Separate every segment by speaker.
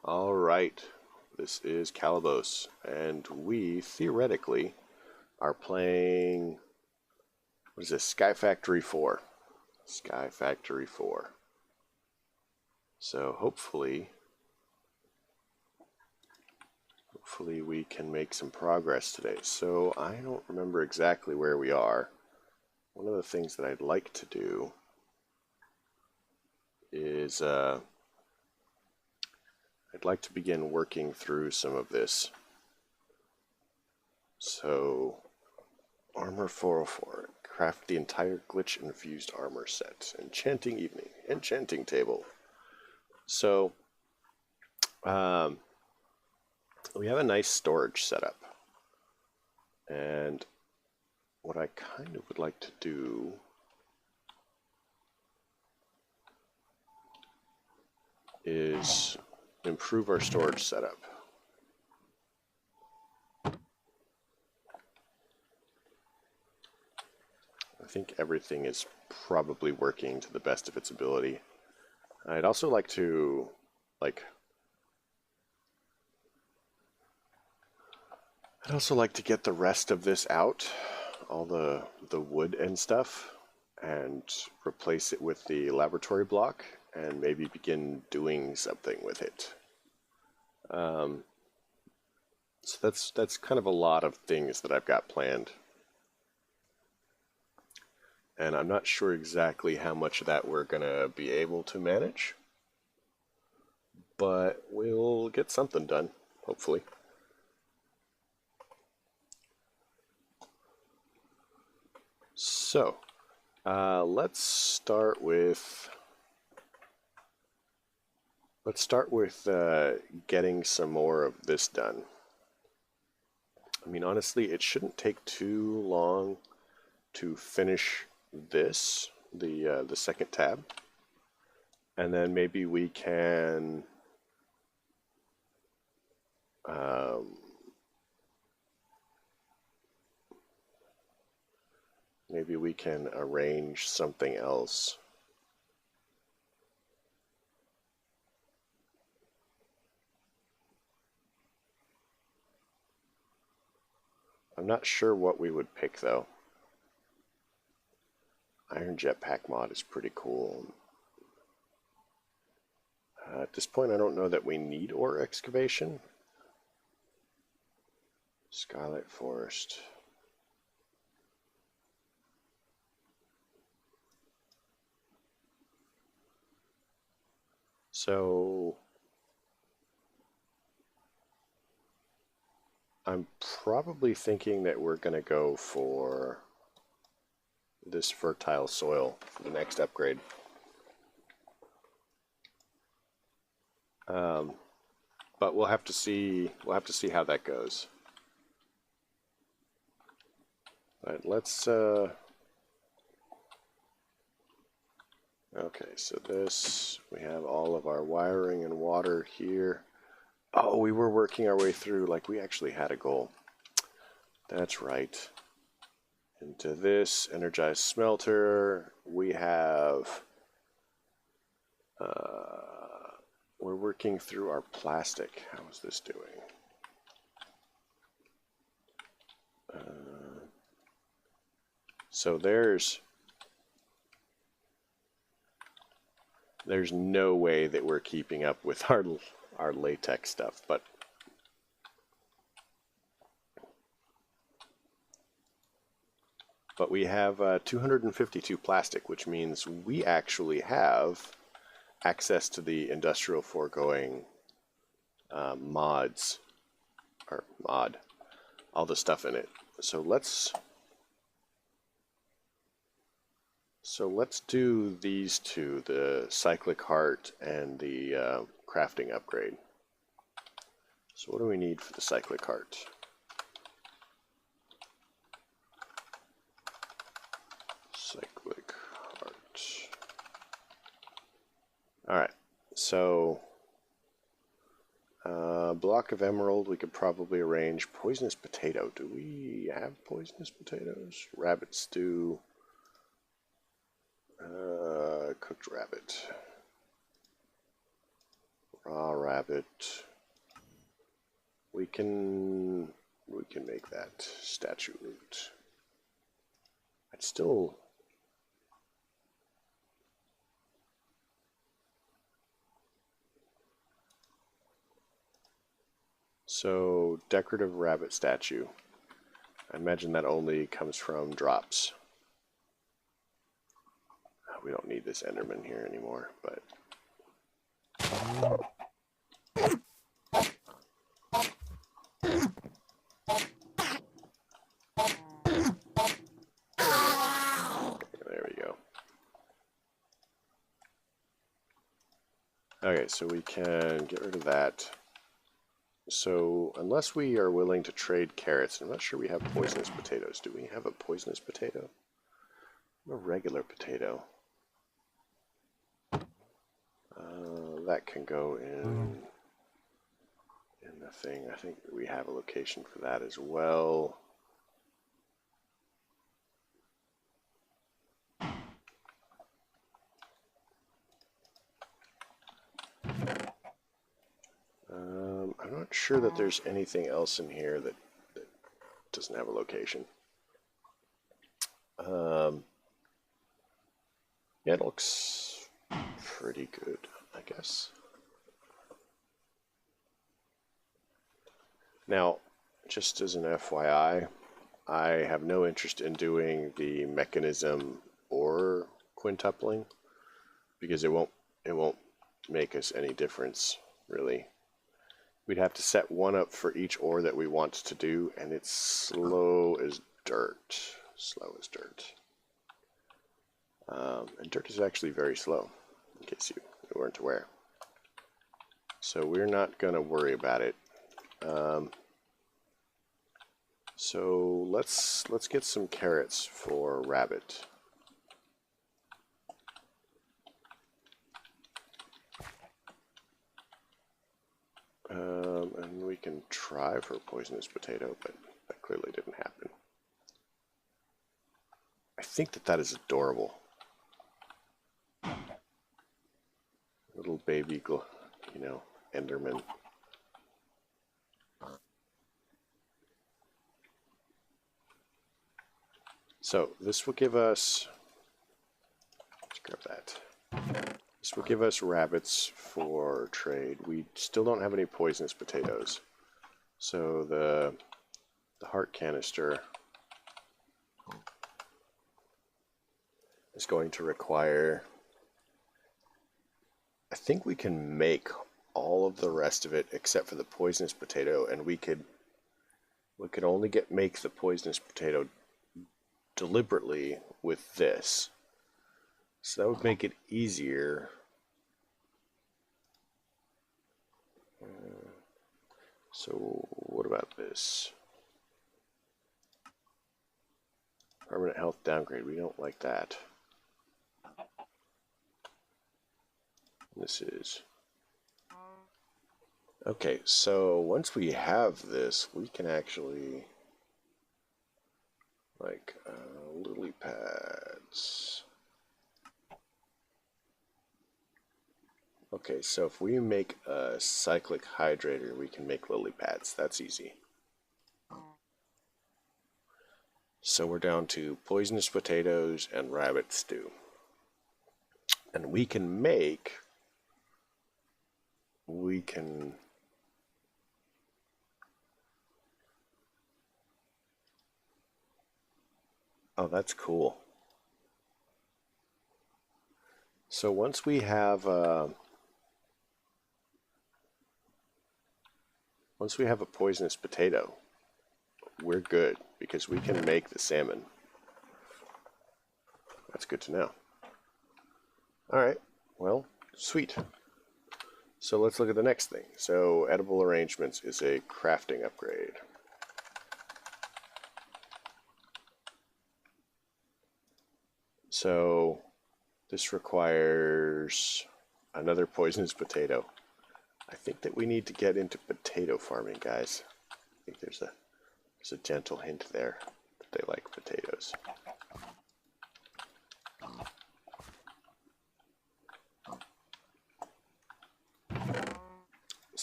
Speaker 1: All right, this is Calibos, and we theoretically are playing, what is this, Sky Factory 4. Sky Factory 4. So hopefully we can make some progress today. So I don't remember exactly where we are. One of the things that I'd like to do is I'd like to begin working through some of this. So, Armor 404. Craft the entire glitch-infused armor set. Enchanting evening. Enchanting table. So, we have a nice storage setup. And what I kind of would like to do is improve our storage setup. I think everything is probably working to the best of its ability. I'd also like to, get the rest of this out, all the wood and stuff, and replace it with the laboratory block, and maybe begin doing something with it. So that's kind of a lot of things that I've got planned. And I'm not sure exactly how much of that we're going to be able to manage. But we'll get something done, hopefully. So, let's start with getting some more of this done. I mean, honestly, it shouldn't take too long to finish this, the second tab, and then maybe we can arrange something else. I'm not sure what we would pick though. Iron Jetpack mod is pretty cool. At this point, I don't know that we need ore excavation. Skylight Forest. So I'm probably thinking that we're going to go for this fertile soil for the next upgrade. But we'll have to see how that goes. But let's okay, so this, we have all of our wiring and water here. Oh, we were working our way through, like we actually had a goal. That's right. Into this energized smelter, we have we're working through our plastic. How is this doing? So there's no way that we're keeping up with our latex stuff, but we have 252 plastic, which means we actually have access to the industrial foregoing mods, or mod, all the stuff in it. So let's do these two, the cyclic heart and the crafting upgrade. So what do we need for the cyclic heart? Cyclic heart. Alright, so block of emerald, we could probably arrange. Poisonous potato. Do we have poisonous potatoes? Rabbit stew. Cooked rabbit. Raw rabbit. We can make that statue root. I'd still. So decorative rabbit statue. I imagine that only comes from drops. We don't need this Enderman here anymore, but. There we go. Okay, so we can get rid of that. So unless we are willing to trade carrots, I'm not sure we have poisonous potatoes. Do we have a poisonous potato? A regular potato. That can go in the thing. I think we have a location for that as well. I'm not sure that there's anything else in here that doesn't have a location. Yeah, it looks pretty good, I guess. Now, just as an FYI, I have no interest in doing the mechanism or quintupling because it won't make us any difference, really. We'd have to set one up for each ore that we want to do, and it's slow as dirt. Slow as dirt. And dirt is actually very slow, in case you weren't aware. So we're not going to worry about it. So let's get some carrots for rabbit. And we can try for poisonous potato, but that clearly didn't happen. I think that is adorable. Little baby, Enderman. So this will give us, let's grab that. This will give us rabbits for trade. We still don't have any poisonous potatoes. So the heart canister is going to require, I think we can make all of the rest of it except for the poisonous potato, and we could only make the poisonous potato deliberately with this. So that would make it easier. So what about this? Permanent health downgrade. We don't like that. This is... Okay, so once we have this, we can actually... like lily pads. Okay, so if we make a cyclic hydrator, we can make lily pads. That's easy. So we're down to poisonous potatoes and rabbit stew. And we can oh, that's cool. So once we have a poisonous potato, we're good because we can make the salmon. That's good to know. All right, well, sweet. So let's look at the next thing. So edible arrangements is a crafting upgrade. So this requires another poisonous potato. I think that we need to get into potato farming, guys. I think there's a gentle hint there that they like potatoes.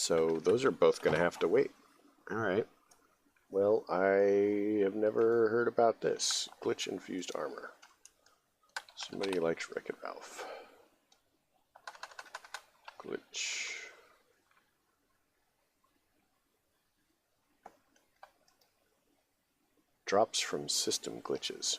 Speaker 1: So those are both going to have to wait. All right. Well, I have never heard about this. Glitch-infused armor. Somebody likes Wreck-It Ralph. Glitch. Drops from system glitches.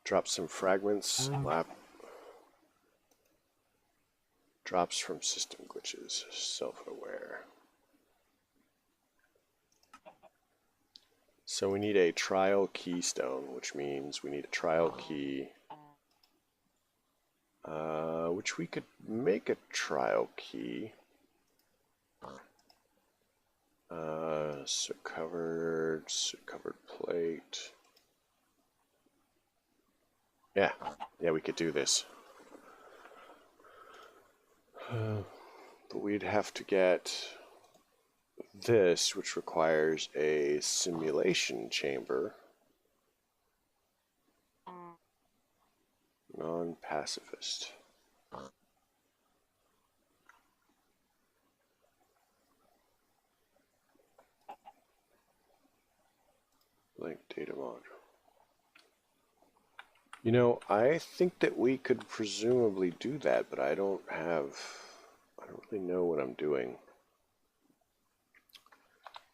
Speaker 1: Drops some fragments. Drops from system glitches. Self-aware. So we need a trial keystone, which means we need a trial key. Which we could make a trial key. Soot covered plate. Yeah, we could do this. But we'd have to get this, which requires a simulation chamber. Non-pacifist. Blank data module. You know, I think that we could presumably do that, but I don't really know what I'm doing.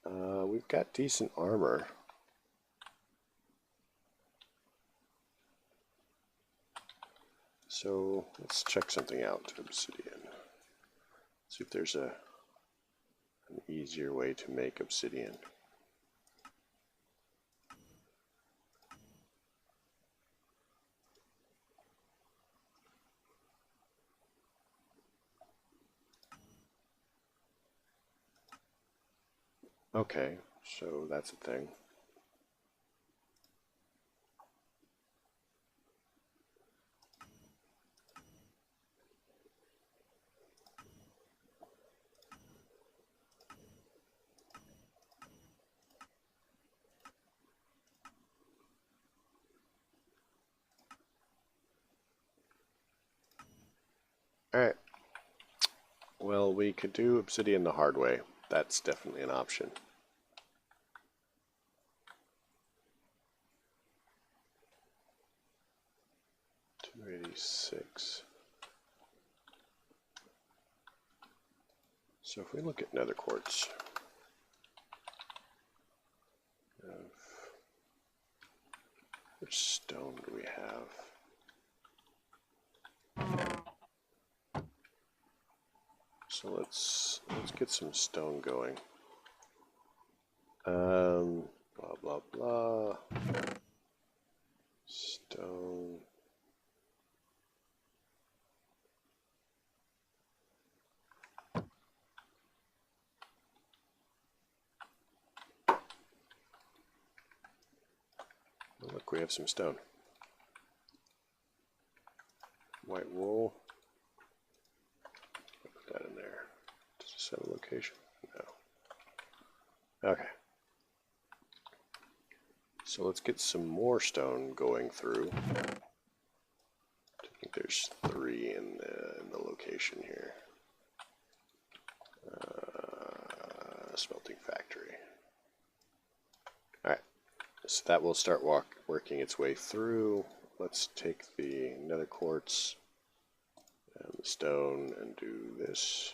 Speaker 1: We've got decent armor. So let's check something out. Obsidian. See if there's an easier way to make obsidian. Okay, so that's a thing. Alright. Well, we could do obsidian the hard way. That's definitely an option. 286. So if we look at nether quartz, which stone do we have? So let's get some stone going. Blah blah blah. Stone. Oh, look, we have some stone. White wool. Put that in there. Does it set a location? No. Okay. So let's get some more stone going through. I think there's 3 in the location here. Smelting factory. Alright, so that will start working its way through. Let's take the nether quartz and the stone and do this.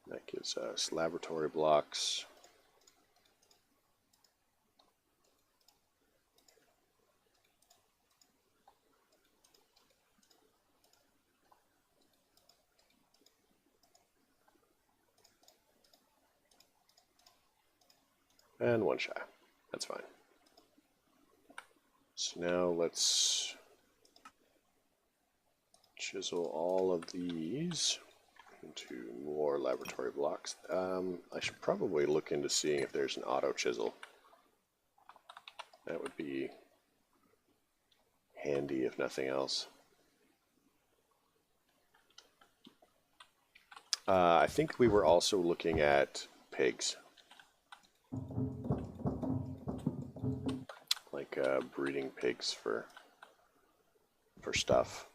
Speaker 1: That gives us laboratory blocks. And 1 shy. That's fine. So now let's chisel all of these into more laboratory blocks. I should probably look into seeing if there's an auto chisel. That would be handy if nothing else. I think we were also looking at pigs, like breeding pigs for stuff.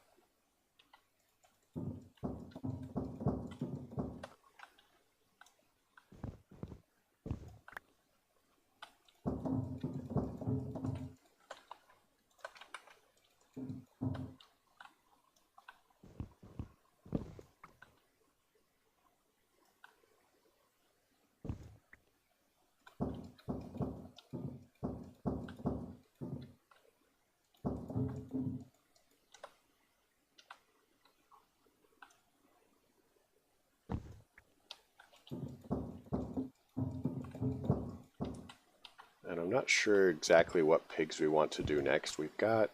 Speaker 1: And I'm not sure exactly what pigs we want to do next. We've got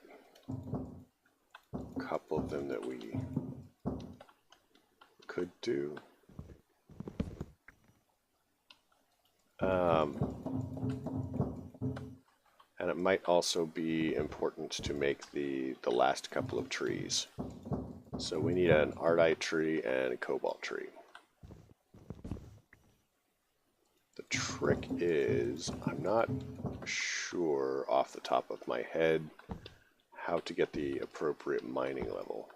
Speaker 1: a couple of them that we could do. And it might also be important to make the last couple of trees. So we need an ardite tree and a cobalt tree. The trick is, I'm not sure off the top of my head how to get the appropriate mining level.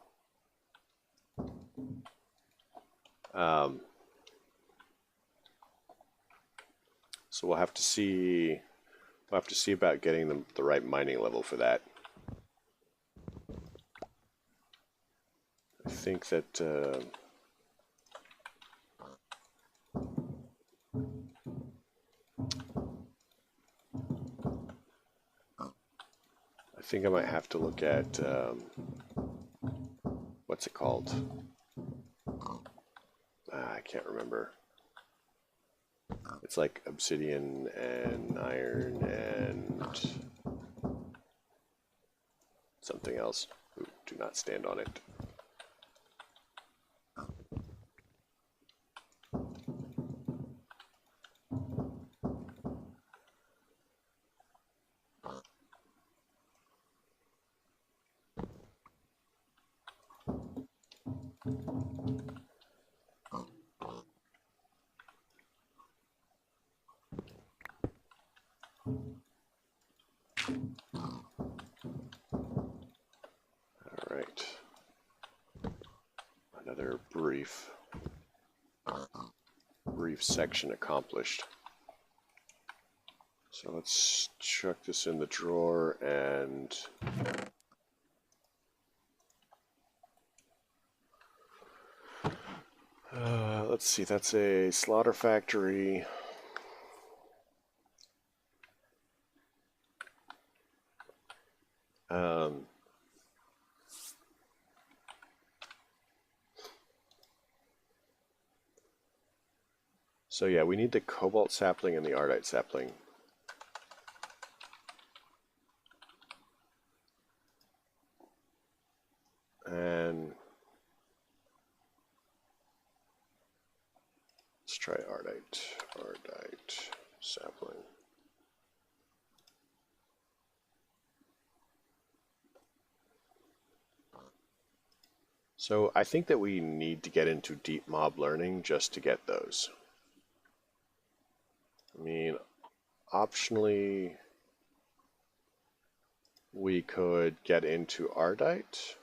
Speaker 1: So we'll have to see about getting the right mining level for that. I think that I think I might have to look at what's it called? I can't remember. It's like obsidian and iron and something else. Ooh, do not stand on it. Another brief section accomplished. So let's chuck this in the drawer and let's see, that's a slaughter factory. So yeah, we need the cobalt sapling and the ardite sapling. And let's try ardite sapling. So I think that we need to get into deep mob learning just to get those. I mean, optionally, we could get into ardite.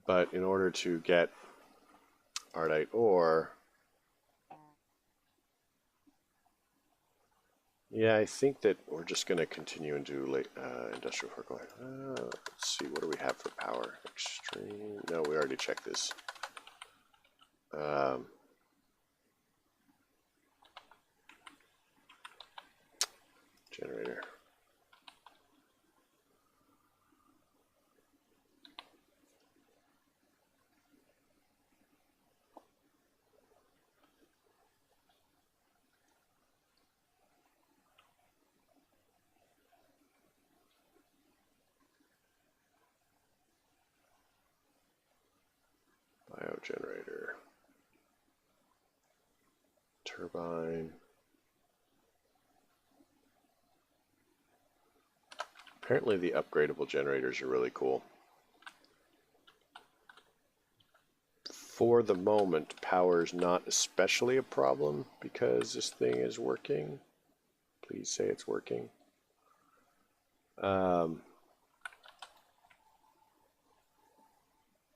Speaker 1: But in order to get ardite ore, yeah, I think that we're just going to continue and do industrial forklift. Let's see, what do we have for power? Extreme. No, we already checked this. Generator. Biogenerator. turbine. Apparently the upgradable generators are really cool. For the moment, power's not especially a problem because this thing is working. Please say it's working.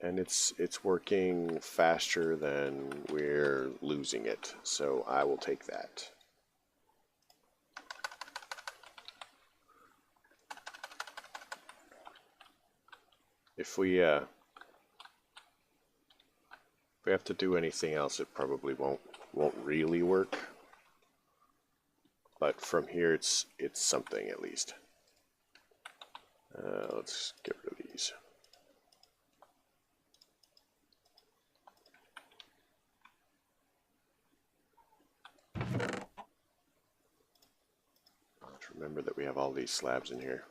Speaker 1: And it's working faster than we're losing it, so I will take that. If we have to do anything else, it probably won't really work. But from here, it's something at least. Let's get rid of these. Let's remember that we have all these slabs in here.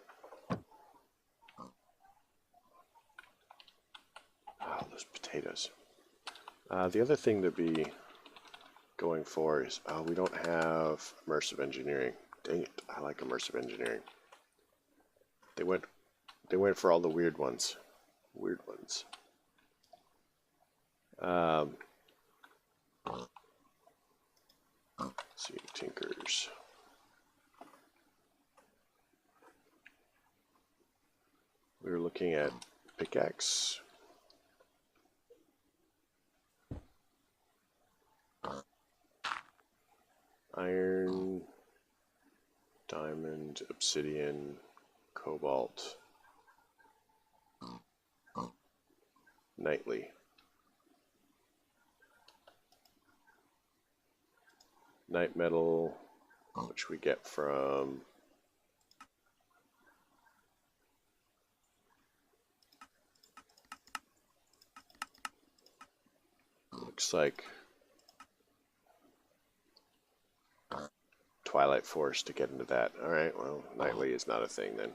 Speaker 1: Oh, those potatoes. The other thing to be going for is, we don't have immersive engineering. Dang it, I like immersive engineering. They went for all the weird ones. Let's see, tinkers. We were looking at pickaxe. Iron, diamond, obsidian, cobalt, nightly. Night metal, which we get from looks like Twilight Force to get into that. Alright, well, nightly is not a thing then.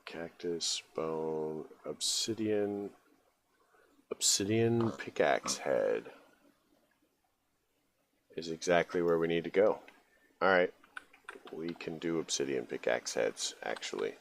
Speaker 1: Cactus, bone, obsidian. Obsidian Pickaxe Head is exactly where we need to go. Alright, we can do obsidian pickaxe heads, actually.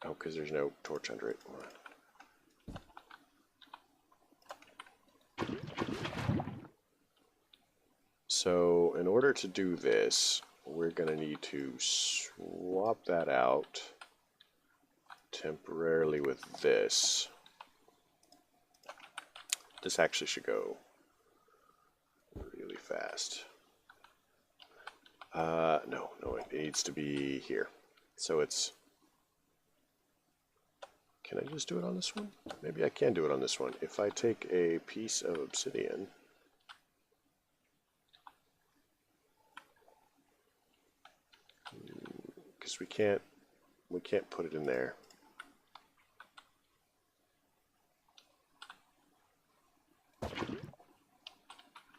Speaker 1: Oh, because there's no torch under it. So, in order to do this, we're going to need to swap that out temporarily with this. This actually should go really fast. No, it needs to be here. So it's... Can I just do it on this one? Maybe I can do it on this one. If I take a piece of obsidian, because we can't put it in there.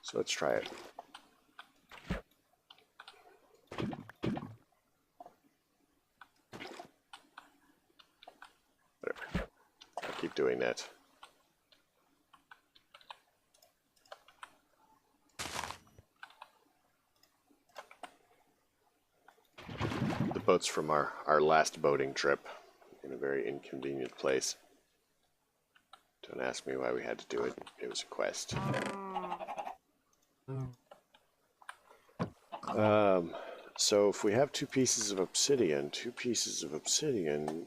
Speaker 1: So let's try it. Keep doing that. The boat's from our last boating trip in a very inconvenient place. Don't ask me why we had to do it. It was a quest. So if we have two pieces of obsidian,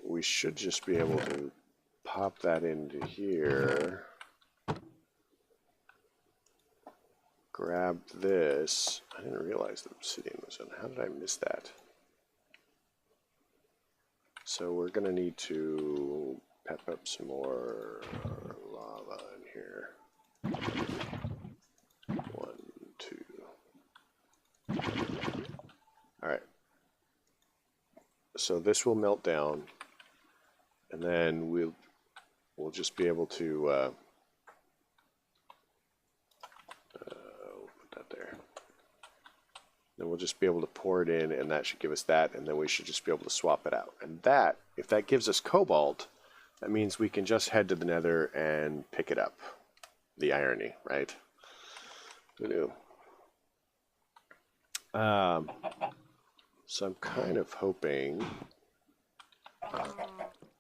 Speaker 1: we should just be able to pop that into here, grab this. I didn't realize the obsidian was in. How did I miss that? So we're going to need to pep up some more lava in here. 1, 2. All right. So this will melt down, and then we'll just be able to put that there. Then we'll just be able to pour it in, and that should give us that, and then we should just be able to swap it out. And that, if that gives us cobalt, that means we can just head to the nether and pick it up. The irony, right? Who knew? So I'm kind of hoping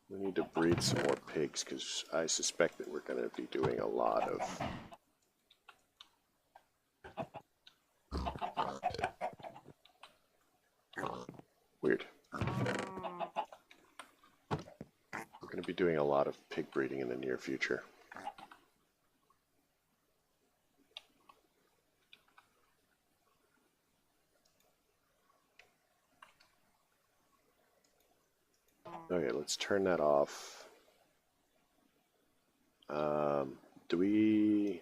Speaker 1: we need to breed some more pigs, because I suspect that we're going to be doing a lot of weird. We're going to be doing a lot of pig breeding in the near future. Okay, let's turn that off. Do we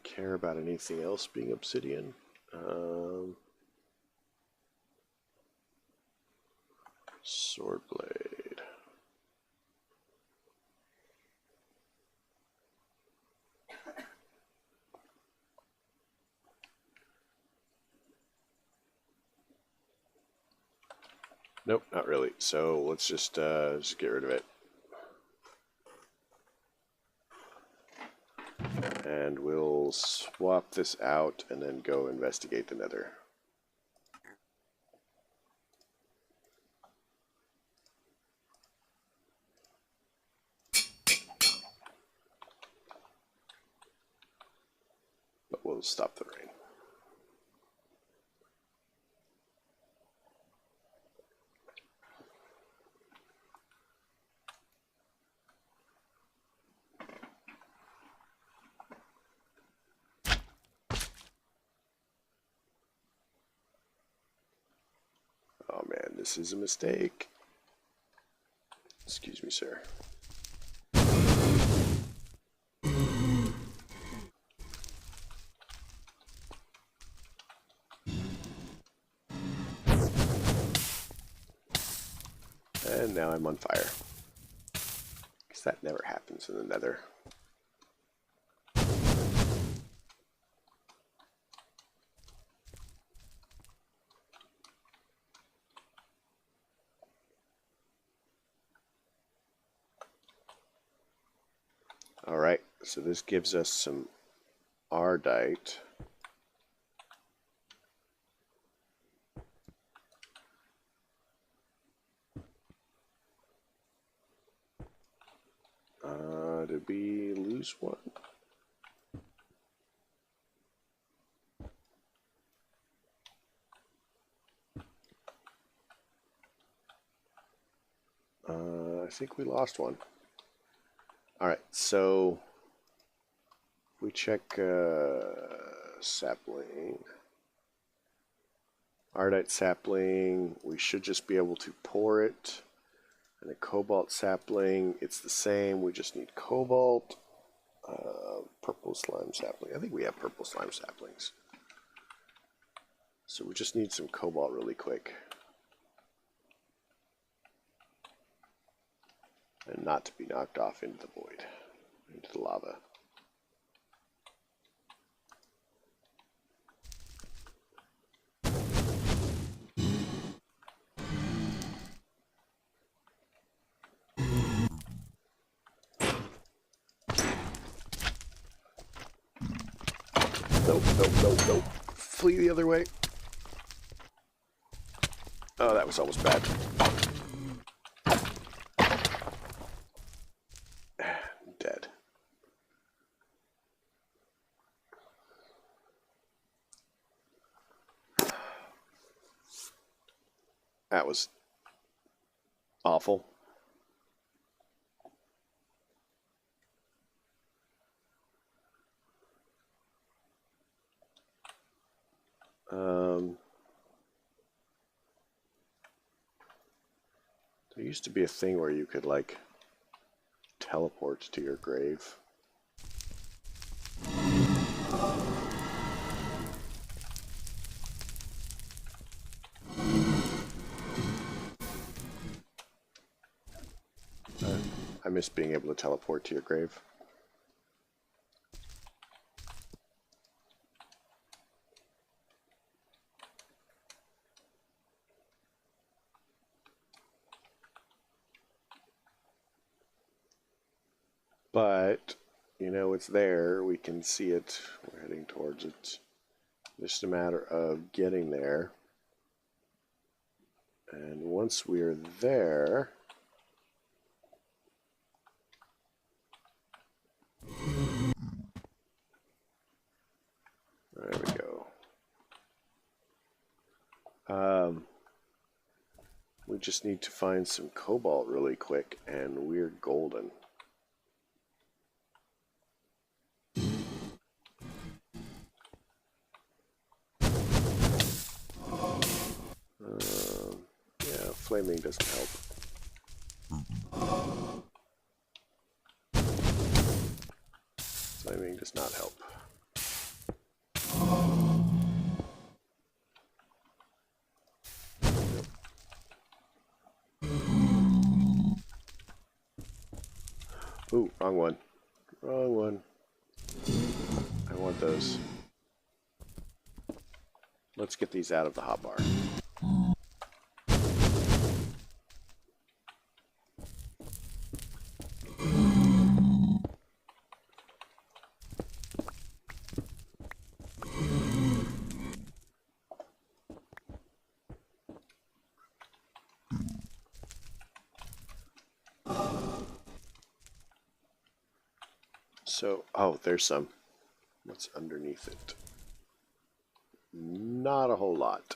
Speaker 1: care about anything else being obsidian? Sword blade. Nope, not really. So let's just get rid of it. And we'll swap this out and then go investigate the nether. But we'll stop the rain. Oh man, this is a mistake. Excuse me, sir. And now I'm on fire. Because that never happens in the nether. Alright, so this gives us some ardite. Did we lose one? I think we lost one. Alright, so if we check sapling, ardite sapling, we should just be able to pour it. And a cobalt sapling, it's the same, we just need cobalt. Purple slime sapling, I think we have purple slime saplings. So we just need some cobalt really quick. And not to be knocked off into the void, into the lava. Nope, nope, nope, nope. Flee the other way. Oh, that was almost bad. Dead. That was awful. There used to be a thing where you could, like, teleport to your grave. miss being able to teleport to your grave. But, you know, it's there. We can see it. We're heading towards it. Just a matter of getting there. And once we're there... There we go. We just need to find some cobalt really quick, and we're golden. Yeah, flaming doesn't help. Flaming does not help. Ooh, wrong one. Wrong one. I want those. Let's get these out of the hotbar. So, oh, there's some. What's underneath it? Not a whole lot.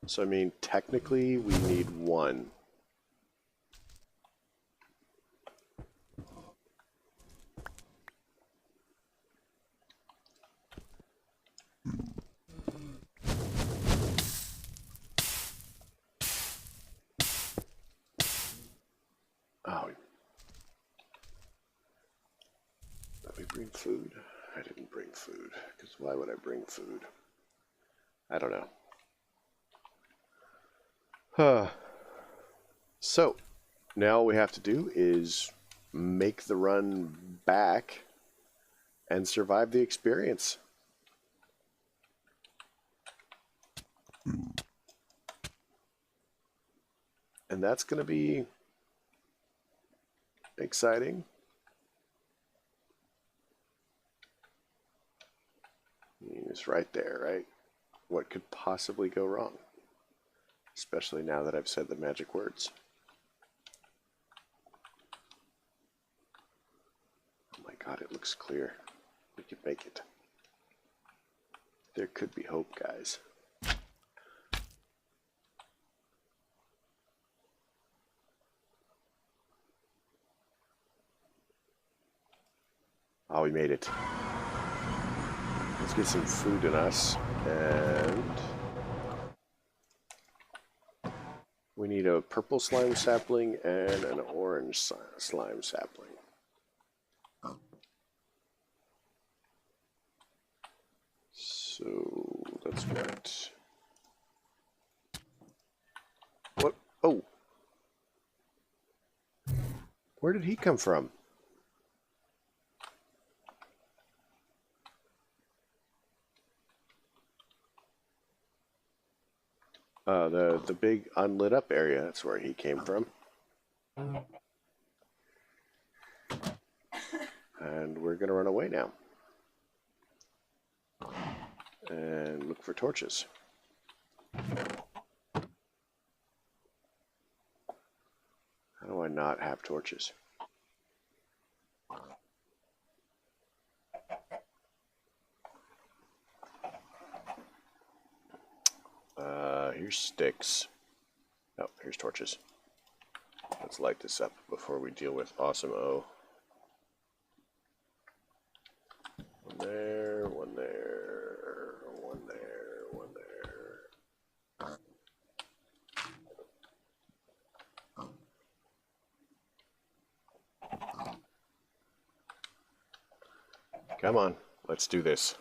Speaker 1: So, I mean, technically, we need one. Oh, did we bring food? I didn't bring food, because why would I bring food? I don't know. So, now all we have to do is make the run back and survive the experience. And that's going to be exciting. It's right there, right? What could possibly go wrong? Especially now that I've said the magic words. Oh my god, it looks clear. We could make it. There could be hope, guys. Oh, we made it. Let's get some food in us, and we need a purple slime sapling and an orange slime sapling. So that's what. What? Oh, where did he come from? The big unlit up area, that's where he came from. And we're gonna run away now. And look for torches. How do I not have torches? Here's sticks. Oh, here's torches. Let's light this up before we deal with Awesome O. One there, one there, one there, one there. Come on, let's do this.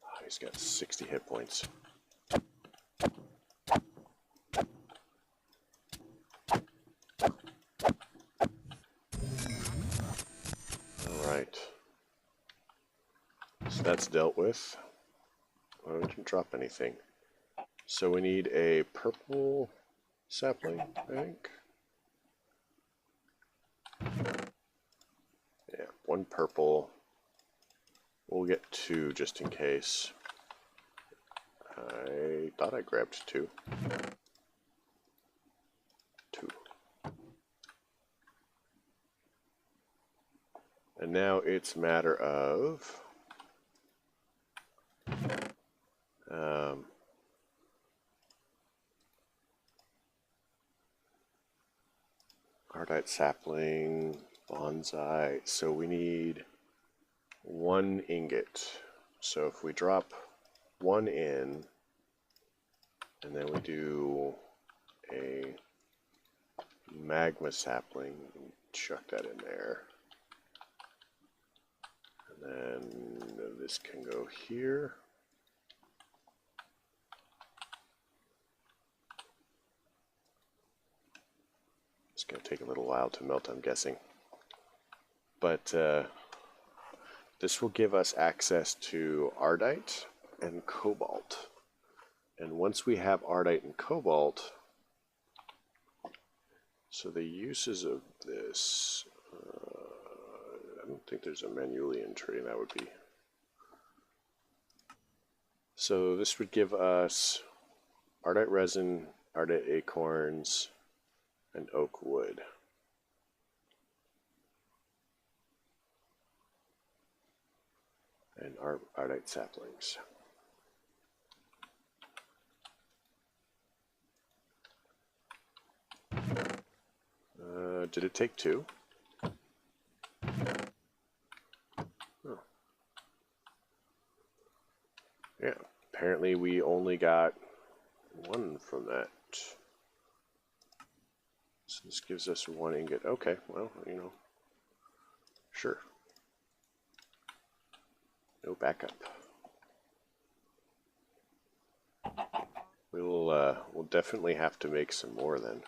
Speaker 1: Oh, he's got 60 hit points. that's dealt with. Well, we didn't drop anything. So we need a purple sapling, I think. Yeah, one purple. We'll get two just in case. I thought I grabbed two. Two. And now it's a matter of Ardite sapling, bonsai. So we need one ingot. So if we drop one in, and then we do a magma sapling, chuck that in there. And then this can go here. It's going to take a little while to melt, I'm guessing. But this will give us access to Ardite and Cobalt. And once we have Ardite and Cobalt, so the uses of this, I don't think there's a manually entry, that would be. So this would give us Ardite resin, Ardite acorns, and oak wood. And Ardite saplings. Did it take two? Oh. Yeah, apparently we only got one from that. So this gives us one ingot. Okay, well, you know, sure. No backup. We'll definitely have to make some more then.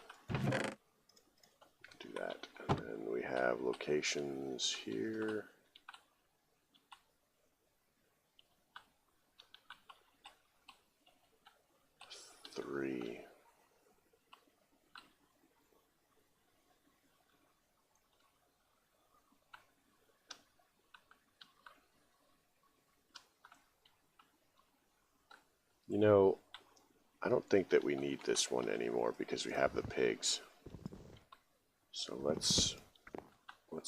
Speaker 1: Do that, and then we have locations here. Three. You know, I don't think that we need this one anymore because we have the pigs. So let's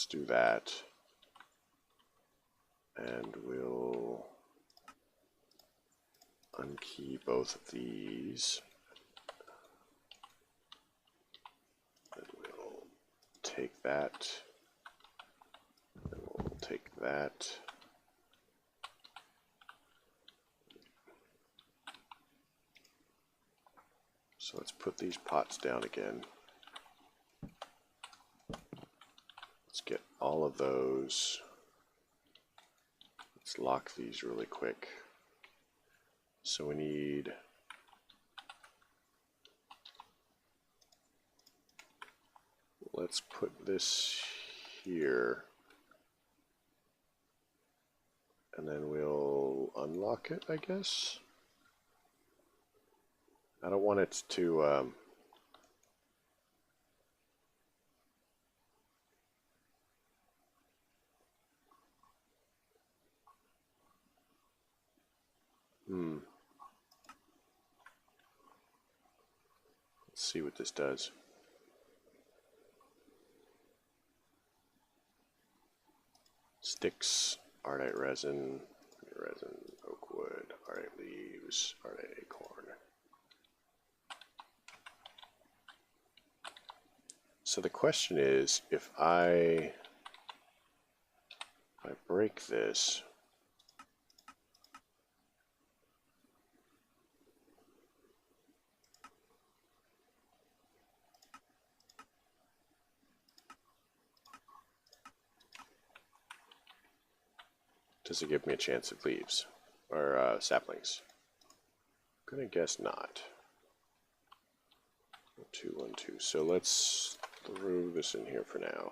Speaker 1: do that. And we'll unkey both of these. And we'll take that. And we'll take that. So let's put these pots down again. Let's get all of those. Let's lock these really quick. So we need let's put this here. And then we'll unlock it, I guess. I don't want it to Let's see what this does. Sticks, Ardite resin, oak wood, Ardite leaves, Ardite acorn. So the question is, if I break this, does it give me a chance of leaves or saplings? I'm gonna guess not. 2, 1, 2. So let's throw this in here for now.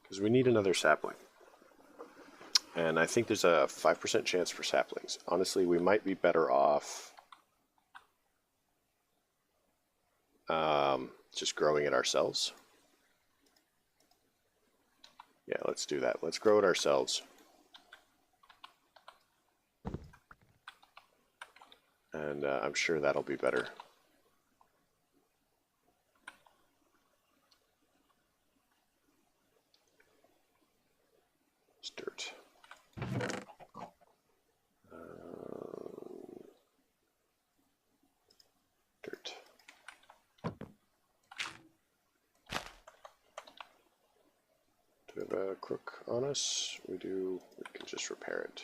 Speaker 1: because we need another sapling. And I think there's a 5% chance for saplings. Honestly, we might be better off just growing it ourselves. Yeah, let's do that. Let's grow it ourselves. And I'm sure that'll be better. It's dirt. Dirt. Do we have a crook on us? We do. We can just repair it.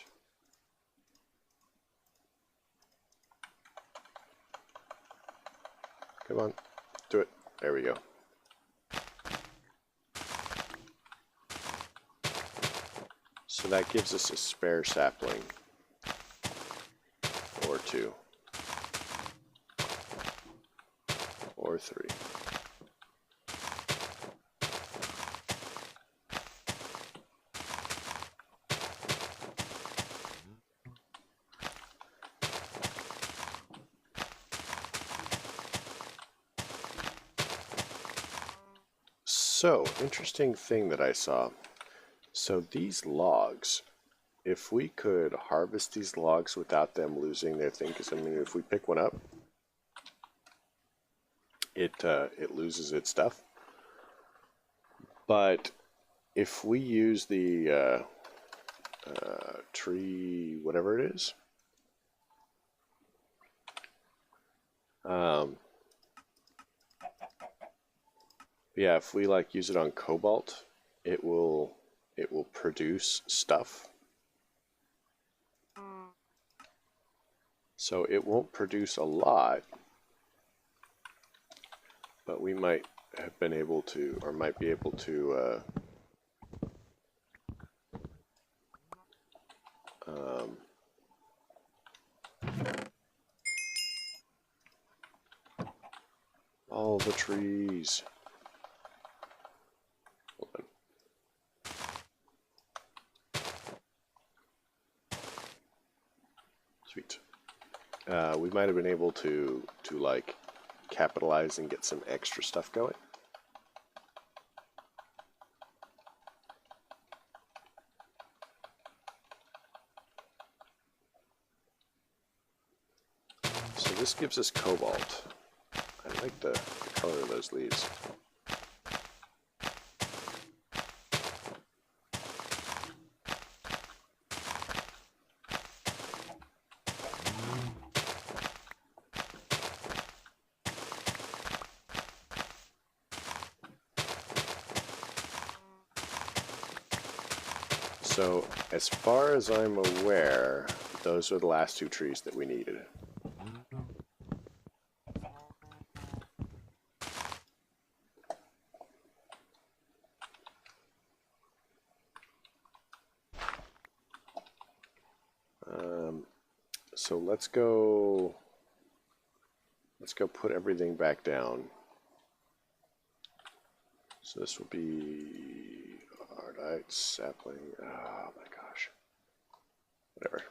Speaker 1: Come on, do it. There we go. So that gives us a spare sapling or 2 or 3. So, interesting thing that I saw. So these logs, if we could harvest these logs without them losing their thing, because I mean, if we pick one up, it loses its stuff. But if we use the tree, whatever it is, yeah, if we like use it on cobalt, it will produce stuff. So it won't produce a lot, but we might have been able to, or might be able to all the trees. Hold on. Sweet. We might have been able to like capitalize and get some extra stuff going. So this gives us cobalt. I like the color of those leaves. So, as far as I'm aware, those are the last 2 trees that we needed. So let's go put everything back down. So this will be Ardite, sapling, oh my gosh. Whatever.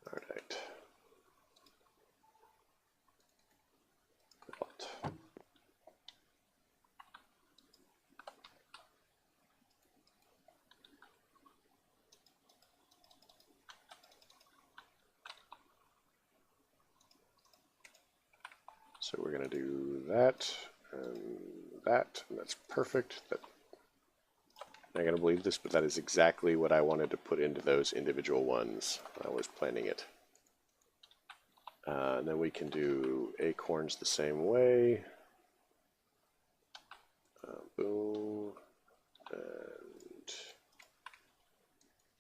Speaker 1: Ardite. Cobalt. So we're going to do that, and that's perfect. I'm not going to believe this, but that is exactly what I wanted to put into those individual ones when I was planning it. And then we can do acorns the same way. Boom, and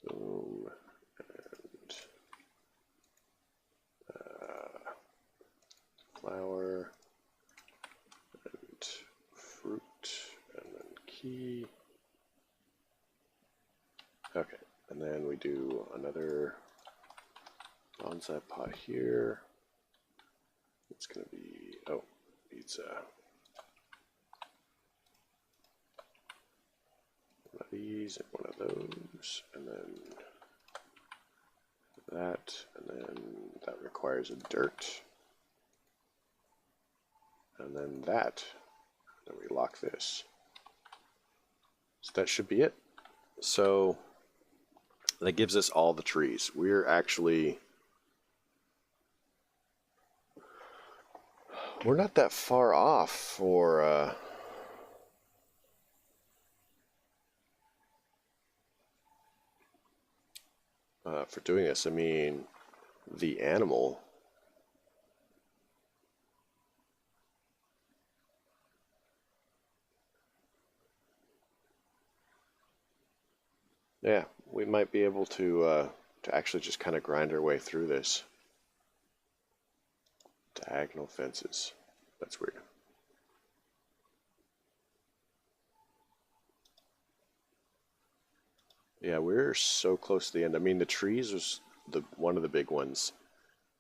Speaker 1: boom, and flower, and fruit, and then key. Okay, and then we do another Bonsai pot here. It's going to be, oh, pizza. One of these and one of those, and then that, and then that requires a dirt. And then that. Then we lock this. So that should be it. So that gives us all the trees. We're actually, we're not that far off for doing this. I mean, the animal. Yeah, we might be able to actually just kind of grind our way through this. Diagonal fences. That's weird. Yeah, we're so close to the end. I mean, the trees was one of the big ones.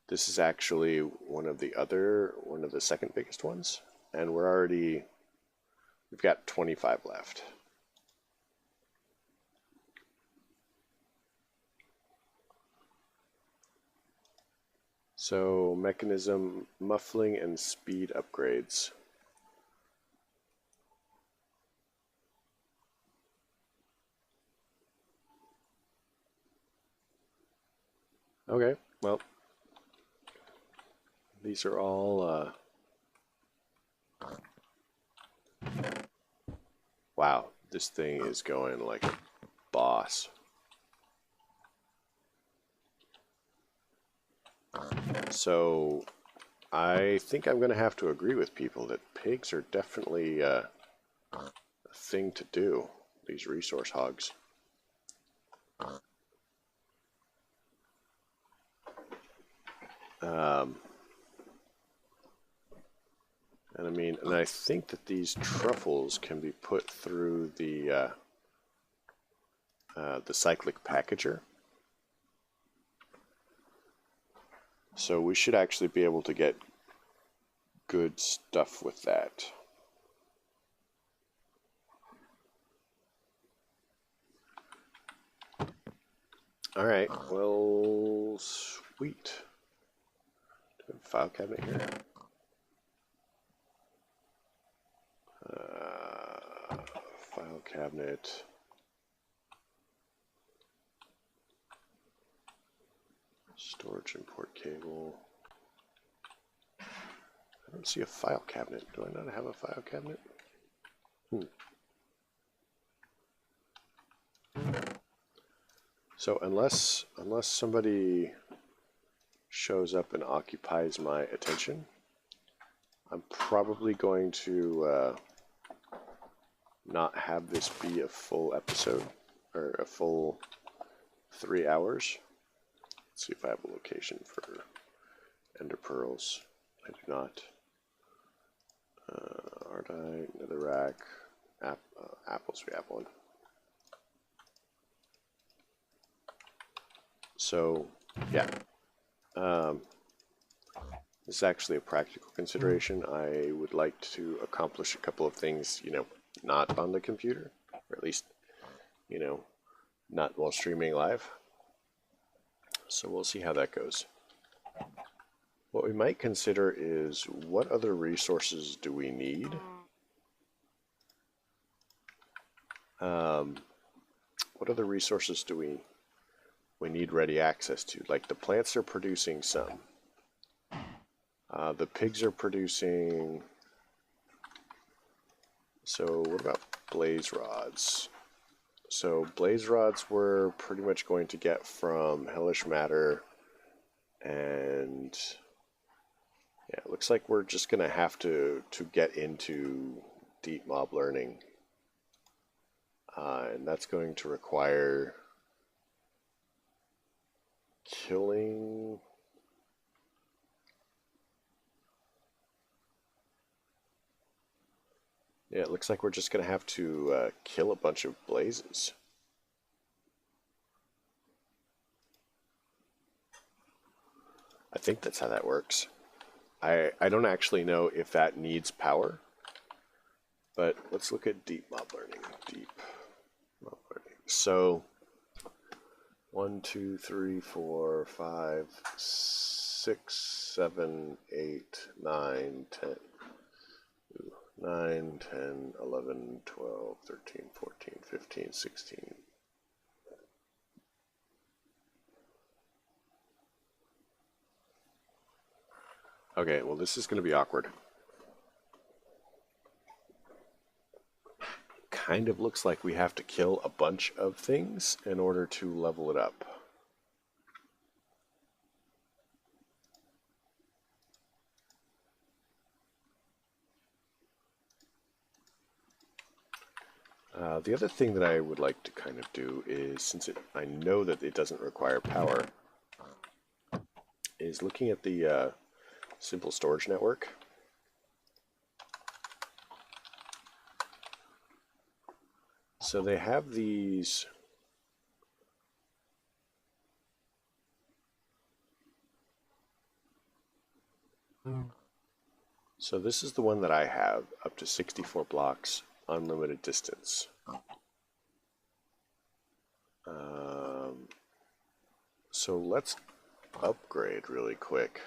Speaker 1: This is actually one of the second biggest ones, and we've got 25 left. So mechanism, muffling, and speed upgrades. Okay, well, these are all, wow, this thing is going like a boss. So I think I'm going to have to agree with people that pigs are definitely a thing to do, these resource hogs. And I mean, and I think that these truffles can be put through the cyclic packager. So we should actually be able to get good stuff with that. All right, well, sweet. Do we have a file cabinet here? File cabinet. Storage import cable. I don't see a file cabinet. Do I not have a file cabinet? So unless somebody shows up and occupies my attention, I'm probably going to not have this be a full episode, or a full 3 hours. Let's see if I have a location for ender pearls. I do not. Ardite, netherrack, apples, we have one. So, yeah. This is actually a practical consideration. I would like to accomplish a couple of things, you know, not on the computer, or at least, you know, not while streaming live. So we'll see how that goes. What we might consider is, what other resources do we need? What other resources do we need ready access to? Like, the plants are producing some. The pigs are producing. So what about blaze rods? So blaze rods we're pretty much going to get from hellish matter, and yeah, it looks like we're just gonna have to get into deep mob learning, and that's going to require killing. Yeah, it looks like we're just going to have to kill a bunch of blazes. think that's how that works. I don't actually know if that needs power, but let's look at deep mob learning. Deep mob learning. So 1, 2, 3, 4, 5, 6, 7, 8, 9, 10. 9, 10, 11, 12, 13, 14, 15, 16. Okay, well this is going to be awkward. Kind of looks like we have to kill a bunch of things in order to level it up. The other thing that I would like to kind of do is, since I know that it doesn't require power, is looking at the simple storage network. So they have these so this is the one that I have, up to 64 blocks, unlimited distance. So let's upgrade really quick.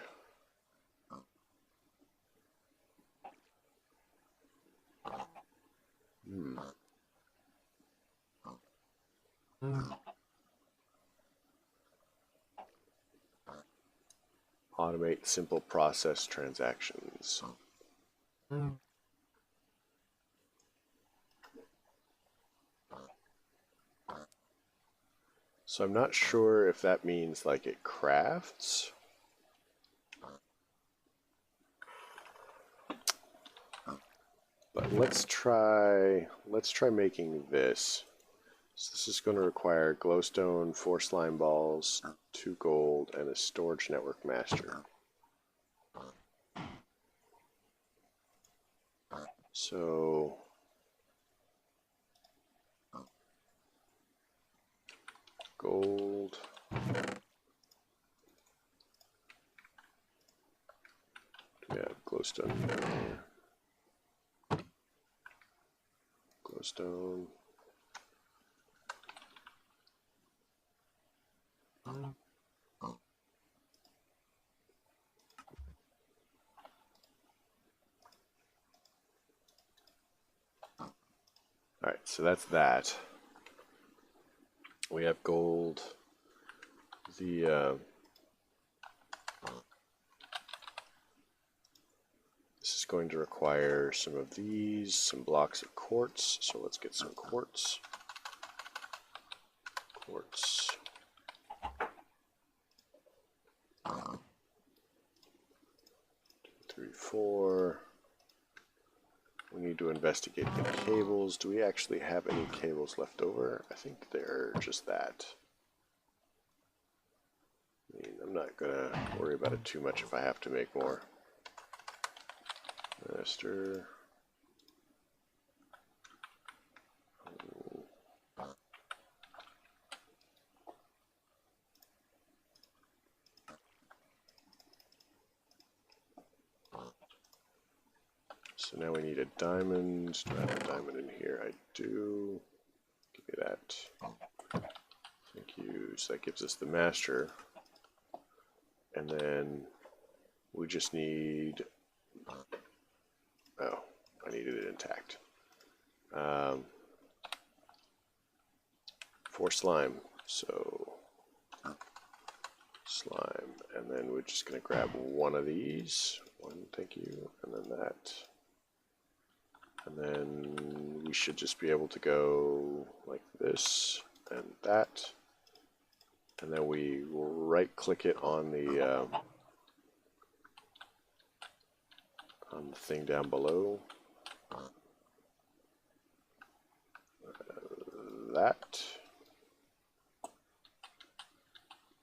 Speaker 1: Automate simple process transactions. So I'm not sure if that means like it crafts. But let's try making this. So this is going to require glowstone, 4 slime balls, 2 gold, and a storage network master. So gold. We have glowstone here. Glowstone. Alright, so that's that. We have gold. This is going to require some of these, some blocks of quartz, so let's get some quartz. Quartz. 2, 3, 4. We need to investigate the cables. Do we actually have any cables left over? I think they're just that. I mean, I'm not gonna worry about it too much if I have to make more. Master. So now we need a diamond. Do I have a diamond in here? I do. Give me that. Thank you. So that gives us the master. And then we just need... Oh, I needed it intact. 4 slime. So slime. And then we're just going to grab one of these. One, thank you. And then that. And then we should just be able to go like this and that. And then we will right click it on the thing down below. That.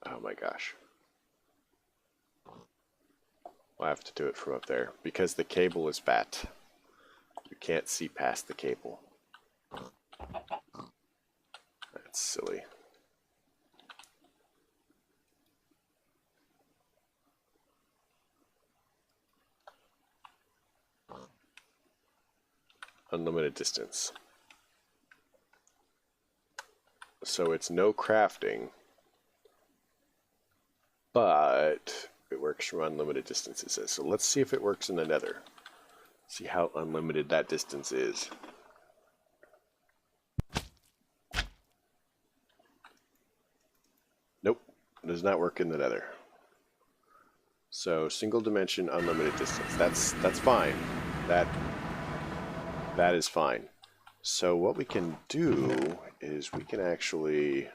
Speaker 1: Oh my gosh. I'll have to do it from up there because the cable is fat. You can't see past the cable. That's silly. unlimited distance. So it's no crafting, but it works from unlimited distances. So let's see if it works in the Nether. See how unlimited that distance is. Nope, does not work in the Nether. So single dimension, unlimited distance. That's fine. That is fine. So what we can do is we can actually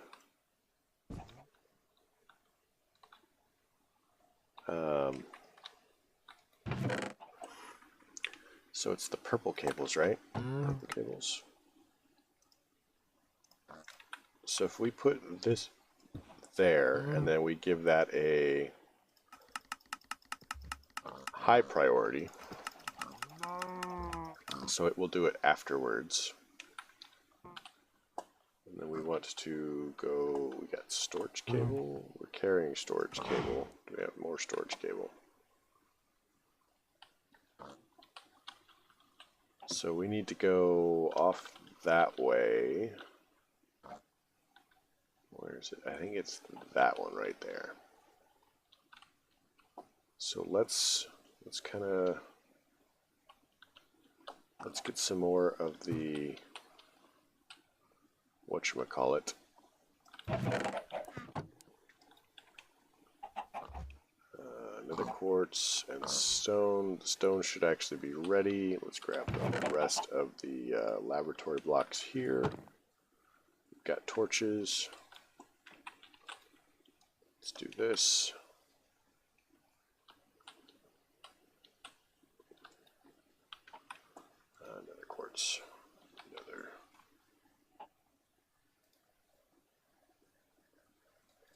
Speaker 1: so it's the purple cables, right? Purple cables. So if we put this there and then we give that a high priority, so it will do it afterwards. And then we want to go, we got storage cable, we're carrying storage cable. Do we have more storage cable? So we need to go off that way. Where is it? I think it's that one right there. So let's get some more of the whatchamacallit. Another quartz and stone. The stone should actually be ready. Let's grab the rest of the laboratory blocks here. We've got torches. Let's do this. Another quartz. Another.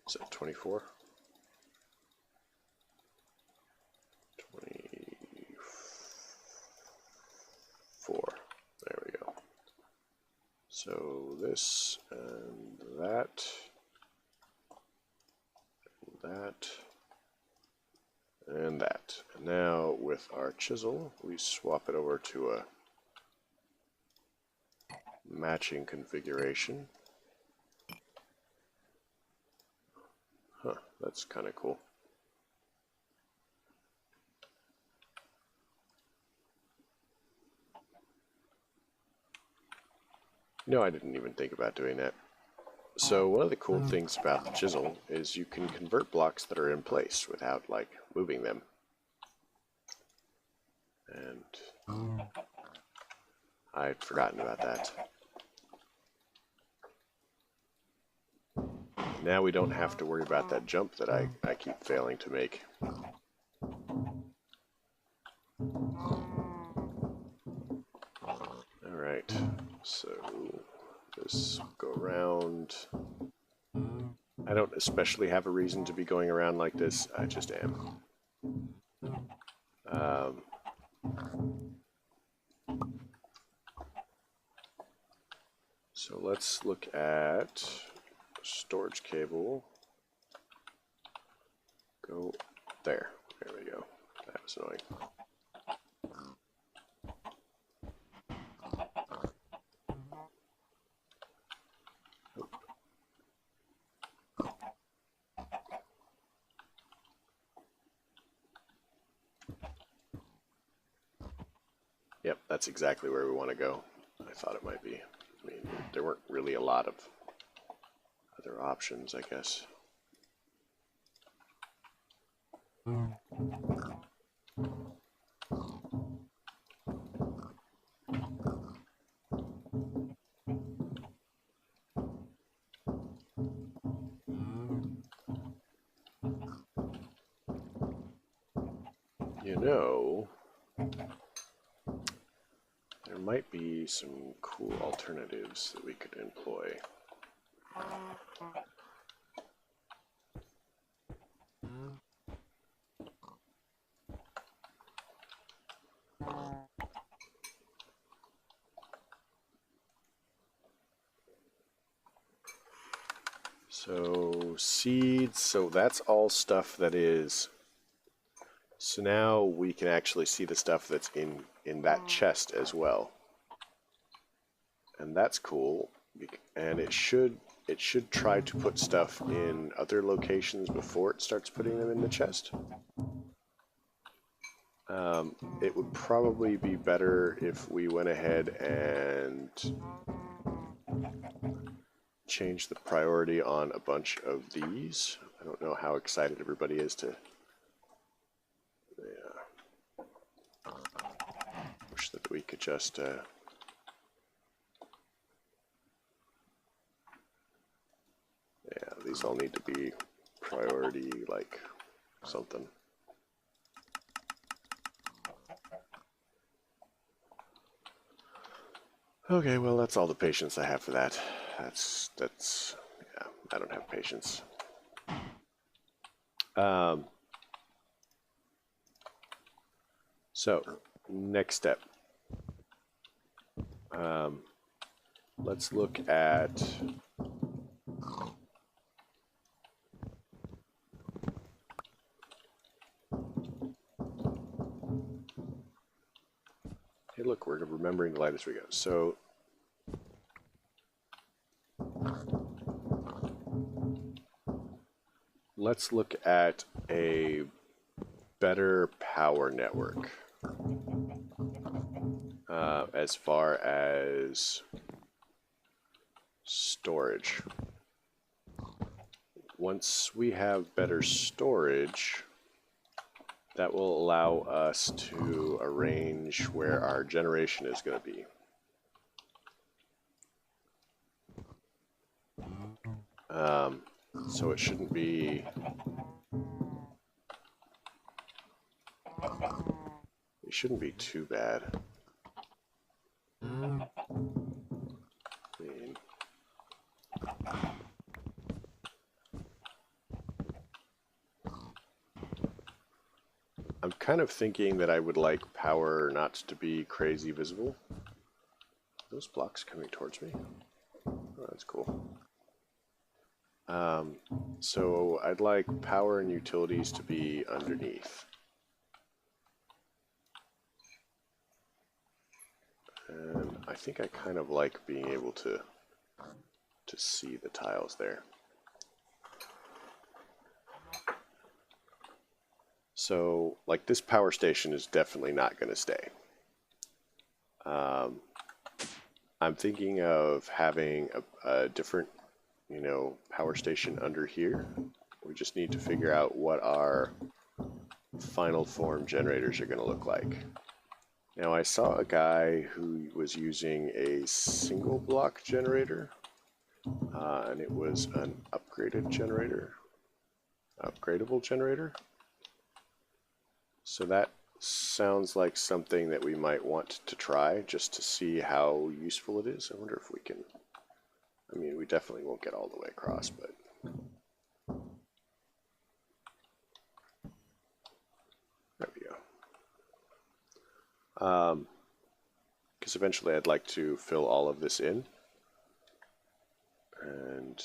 Speaker 1: Is that 24? 24. There we go. So this and that. And that. And now with our chisel, we swap it over to a matching configuration. Huh, that's kind of cool. No, I didn't even think about doing that. So one of the cool things about the chisel is you can convert blocks that are in place without, like, moving them. And I'd forgotten about that. Now we don't have to worry about that jump that I keep failing to make. Alright, so this go around. I don't especially have a reason to be going around like this, I just am. So let's look at storage cable. Go there. There we go. That was annoying. Yep, that's exactly where we want to go. I thought it might be. I mean, there weren't really a lot of other options, I guess. You know, there might be some cool alternatives that we could employ. So seeds, so that's all stuff that is. So now we can actually see the stuff that's in that chest as well. And that's cool. And it should try to put stuff in other locations before it starts putting them in the chest. It would probably be better if we went ahead and changed the priority on a bunch of these. I don't know how excited everybody is to... Yeah. Wish that we could just... Yeah, these all need to be priority, like, something. Okay, well, that's all the patience I have for that. That's yeah, I don't have patience. So, next step. Let's look at... Hey, look, we're remembering to light as we go. So, let's look at a better power network as far as storage. Once we have better storage, that will allow us to arrange where our generation is going to be. So it shouldn't be... It shouldn't be too bad. I mean... I'm kind of thinking that I would like power not to be crazy visible. Are those blocks coming towards me? Oh, that's cool. So I'd like power and utilities to be underneath. And I think I kind of like being able to see the tiles there. So, like, this power station is definitely not going to stay. I'm thinking of having a different, you know, power station under here. We just need to figure out what our final form generators are going to look like. Now, I saw a guy who was using a single block generator, and it was an upgradable generator. So that sounds like something that we might want to try just to see how useful it is. I wonder if we can, I mean, we definitely won't get all the way across, but there we go. Because eventually I'd like to fill all of this in, and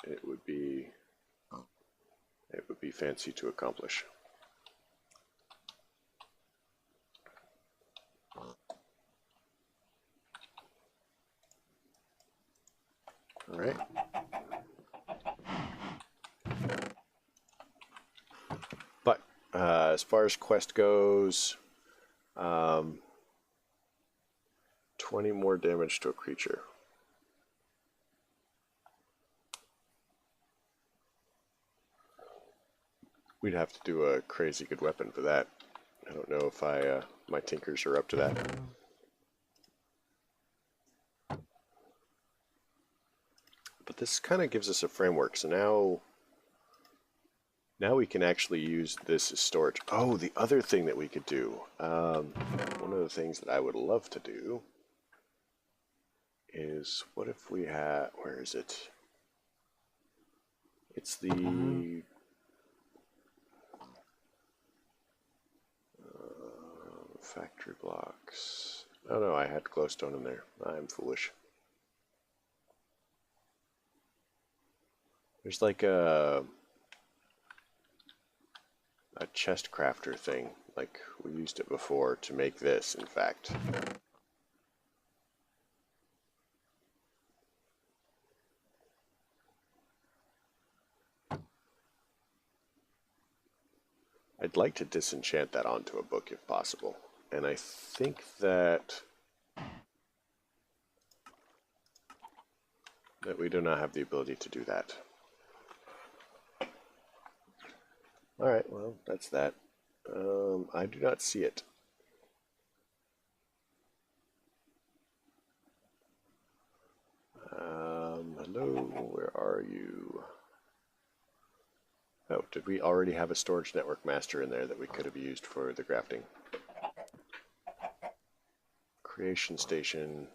Speaker 1: it would be fancy to accomplish. All right. But as far as quest goes, 20 more damage to a creature. We'd have to do a crazy good weapon for that. I don't know if my tinkers are up to that. But this kind of gives us a framework. So now we can actually use this as storage. Oh, the other thing that we could do, one of the things that I would love to do is, what if we had, where is it? It's the factory blocks. Oh no, I had glowstone in there. I'm foolish. There's like a chest crafter thing. Like, we used it before to make this, in fact. I'd like to disenchant that onto a book if possible. And I think that we do not have the ability to do that. Alright, well, that's that. I do not see it. Hello, where are you? Oh, did we already have a storage network master in there that we could have used for the crafting? Creation station.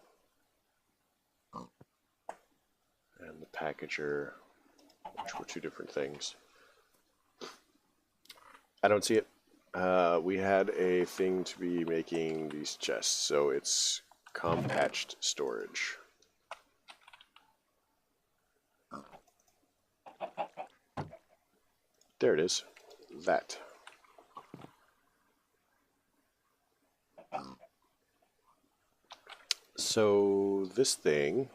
Speaker 1: And the packager, which were two different things. I don't see it. We had a thing to be making these chests, so it's compatched storage. There it is. That. So this thing,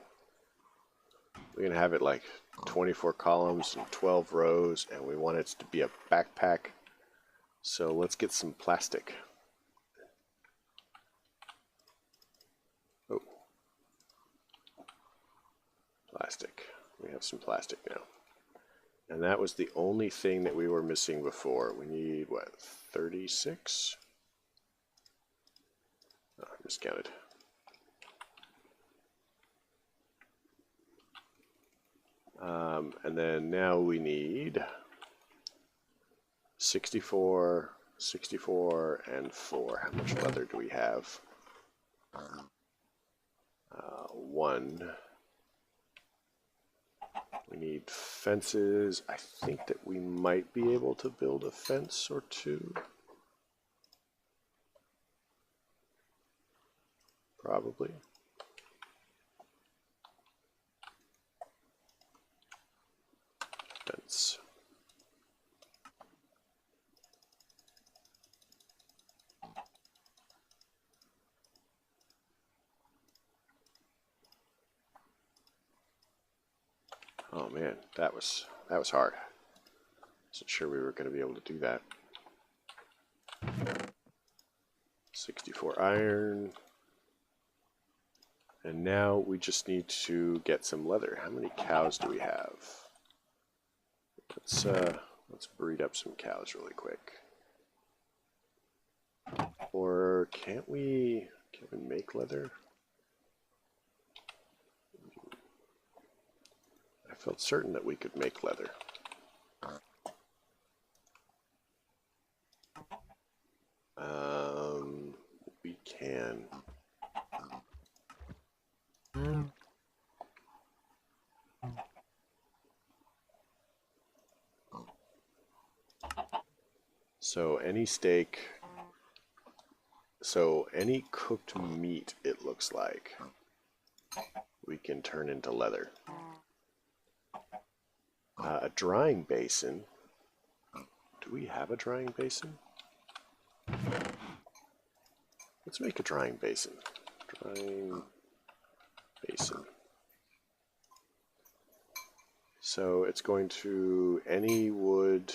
Speaker 1: we're going to have it like 24 columns and 12 rows, and we want it to be a backpack. So let's get some plastic. Oh. Plastic. We have some plastic now. And that was the only thing that we were missing before. We need, what, 36? Oh, I miscounted. And then now we need 64, 64, and 4. How much leather do we have? 1. We need fences. I think that we might be able to build a fence or two. Probably. Fence. Oh man, that was hard. Wasn't sure we were going to be able to do that. 64 iron. And now we just need to get some leather. How many cows do we have? Let's breed up some cows really quick. Or can we make leather? I felt certain that we could make leather. We can. So any steak, so any cooked meat, it looks like, we can turn into leather. A drying basin. Do we have a drying basin? Let's make a drying basin. Drying basin. So it's going to any wood,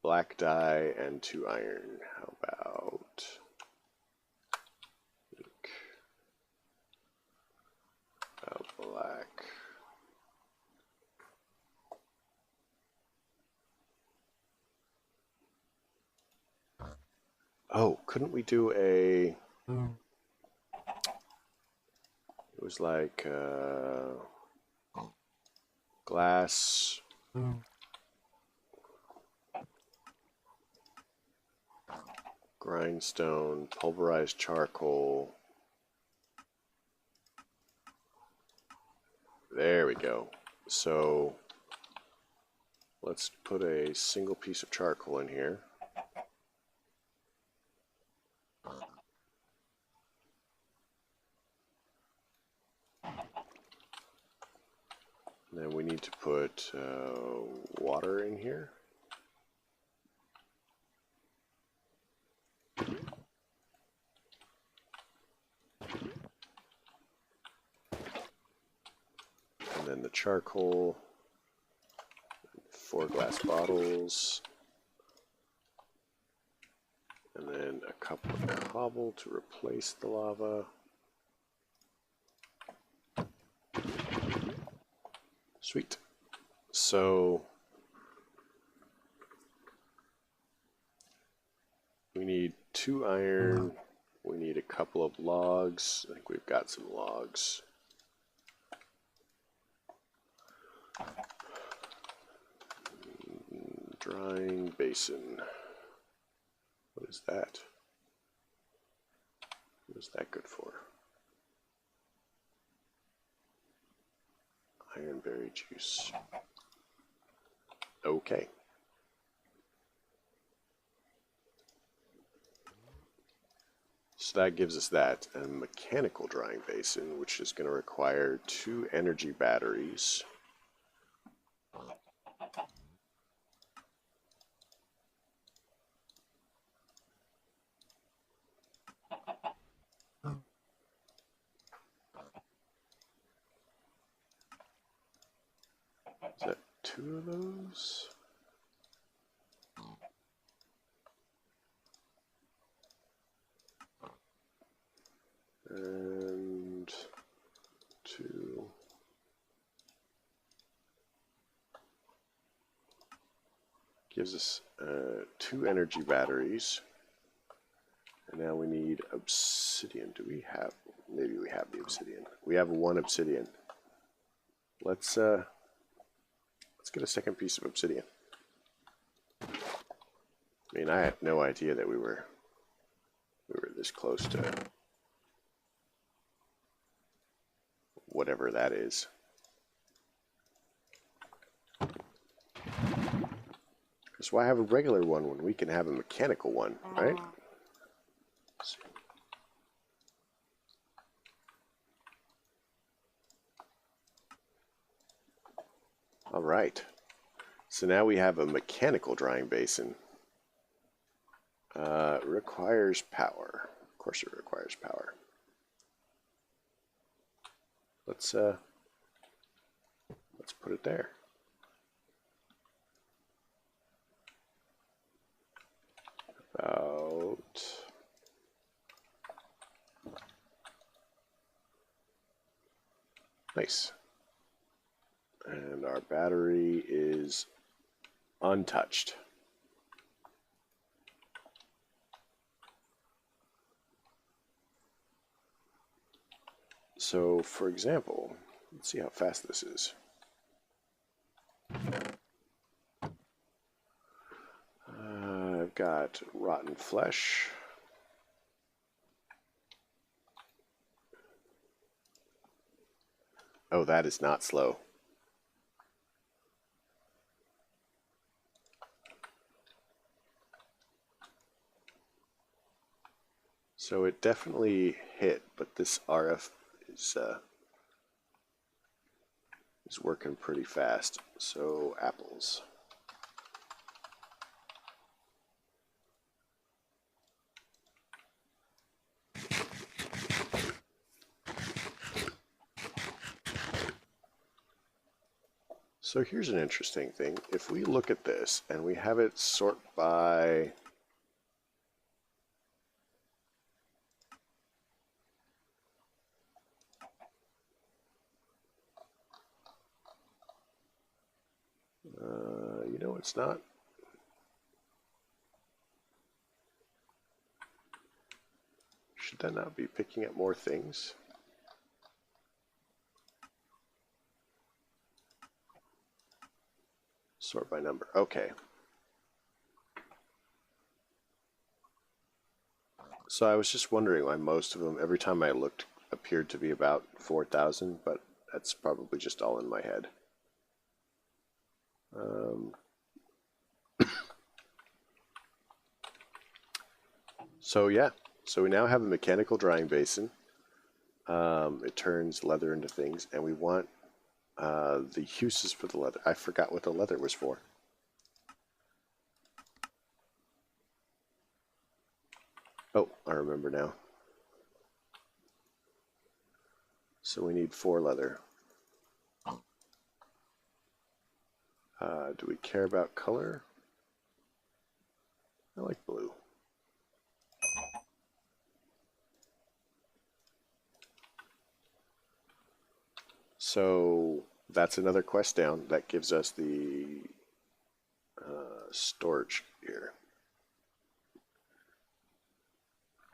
Speaker 1: black dye, and 2 iron. How about ink? Black. Oh, couldn't we do a... It was like glass... grindstone, pulverized charcoal. There we go. So let's put a single piece of charcoal in here. Then we need to put water in here. And then the charcoal, 4 glass bottles. And then a couple of cobble to replace the lava. Sweet. So we need 2 iron. We need a couple of logs. I think we've got some logs. Drying basin. What is that? What is that good for? Ironberry juice. Okay. So that gives us that. And a mechanical drying basin, which is going to require 2 energy batteries. Is that 2 of those? And 2. Gives us 2 energy batteries. And now we need obsidian. Do we have? Maybe we have the obsidian. We have 1 obsidian. Let's get a second piece of obsidian. I mean, I had no idea that we were this close to whatever that is. Because why have a regular one when we can have a mechanical one, right? Let's see. All right. So now we have a mechanical drying basin. Requires power. Of course it requires power. Let's put it there. About nice. And our battery is untouched. So, for example, let's see how fast this is. I've got rotten flesh. Oh, that is not slow. So it definitely hit, but this RF is working pretty fast. So apples. So here's an interesting thing. If we look at this and we have it sort by you know, it's not. Should that not be picking up more things? Sort by number. Okay. So I was just wondering why most of them, every time I looked, appeared to be about 4,000, but that's probably just all in my head. So yeah, so we now have a mechanical drying basin. It turns leather into things, and we want the uses for the leather. I forgot what the leather was for. Oh, I remember now. So we need 4 leather. Do we care about color? I like blue. So that's another quest down. That gives us the storage here.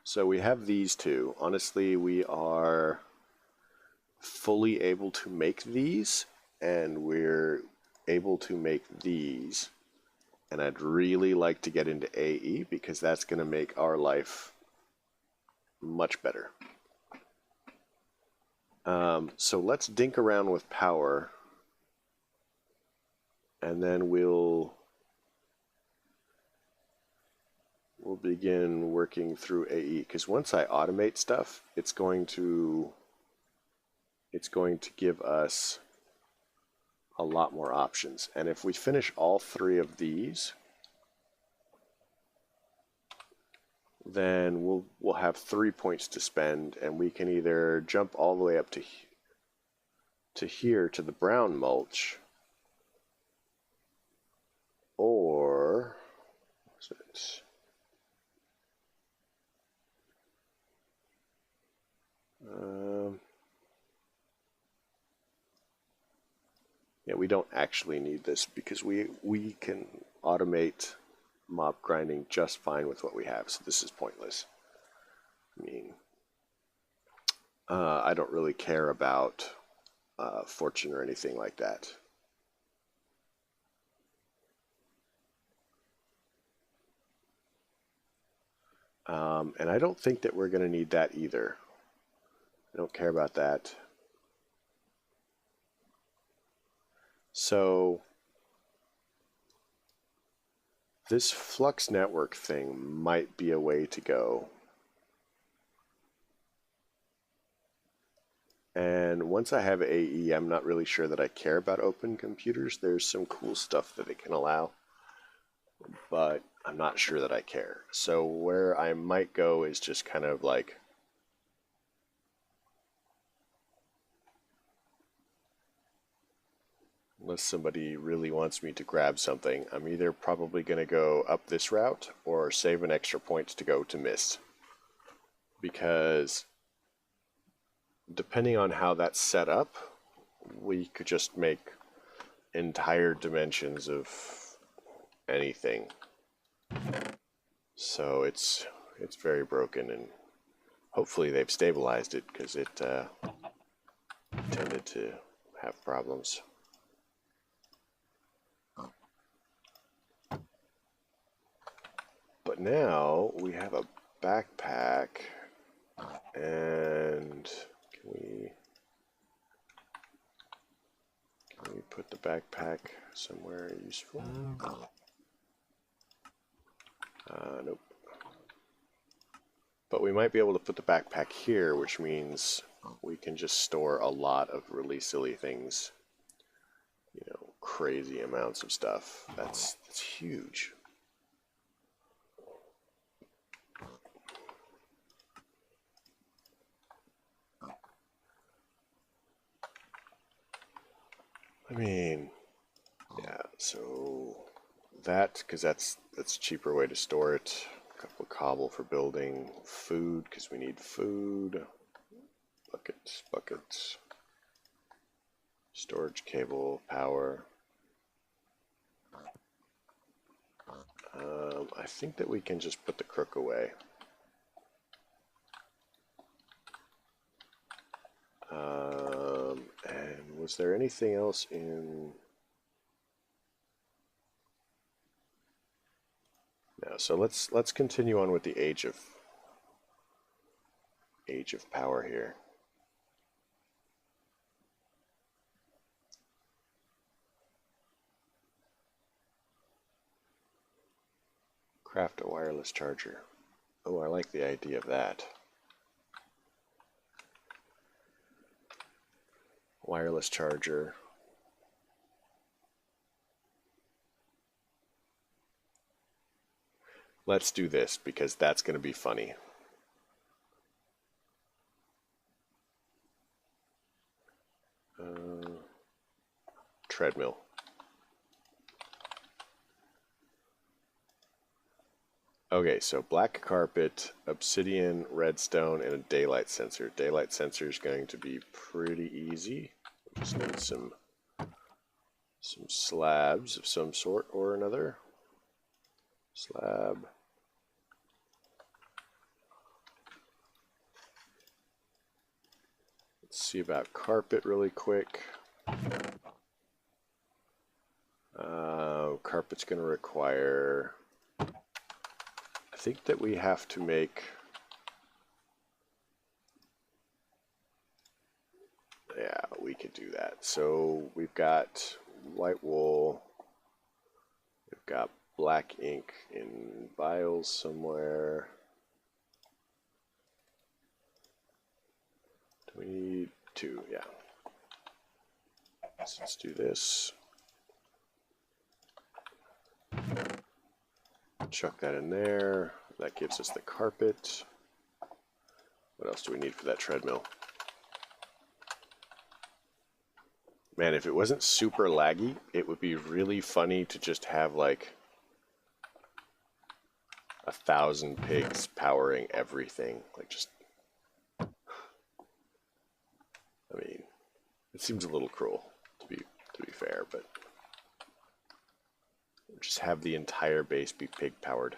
Speaker 1: So we have these two. Honestly, we are fully able to make these, and we're able to make these. And I'd really like to get into AE because that's going to make our life much better. So let's dink around with power, and then we'll begin working through AE, because once I automate stuff, it's going to give us a lot more options. And if we finish all three of these, then we'll have 3 points to spend, and we can either jump all the way up to here to the brown mulch, or what's it? Yeah, we don't actually need this because we can automate mob grinding just fine with what we have, so this is pointless. I mean, I don't really care about fortune or anything like that. And I don't think that we're going to need that either. I don't care about that. So this flux network thing might be a way to go. And once I have AE, I'm not really sure that I care about open computers. There's some cool stuff that it can allow, but I'm not sure that I care. So where I might go is just kind of like unless somebody really wants me to grab something, I'm either probably going to go up this route or save an extra point to go to Mist. Because depending on how that's set up, we could just make entire dimensions of anything. So it's very broken, and hopefully they've stabilized it because it tended to have problems. But now we have a backpack, and can we put the backpack somewhere useful? Nope. But we might be able to put the backpack here, which means we can just store a lot of really silly things. You know, crazy amounts of stuff. That's huge. I mean, yeah, so that, because that's a cheaper way to store it. A couple of cobble for building. Food, because we need food. Buckets. Storage cable, power. I think that we can just put the crook away. And was there anything else in... No, so let's continue on with the age of power here. Craft a wireless charger. Oh, I like the idea of that. Wireless charger. Let's do this because that's going to be funny. Treadmill. Okay, so black carpet, obsidian, redstone, and a daylight sensor. Daylight sensor is going to be pretty easy. Just need some slabs of some sort or another. Slab. Let's see about carpet really quick. Carpet's going to require... I think that we have to make... Yeah, we could do that. So we've got white wool. We've got black ink in vials somewhere. Do we need 2? Yeah. So let's do this. Chuck that in there. That gives us the carpet. What else do we need for that treadmill? Man, if it wasn't super laggy, it would be really funny to just have like 1,000 pigs powering everything. Like just, I mean, it seems a little cruel to be fair, but just have the entire base be pig powered.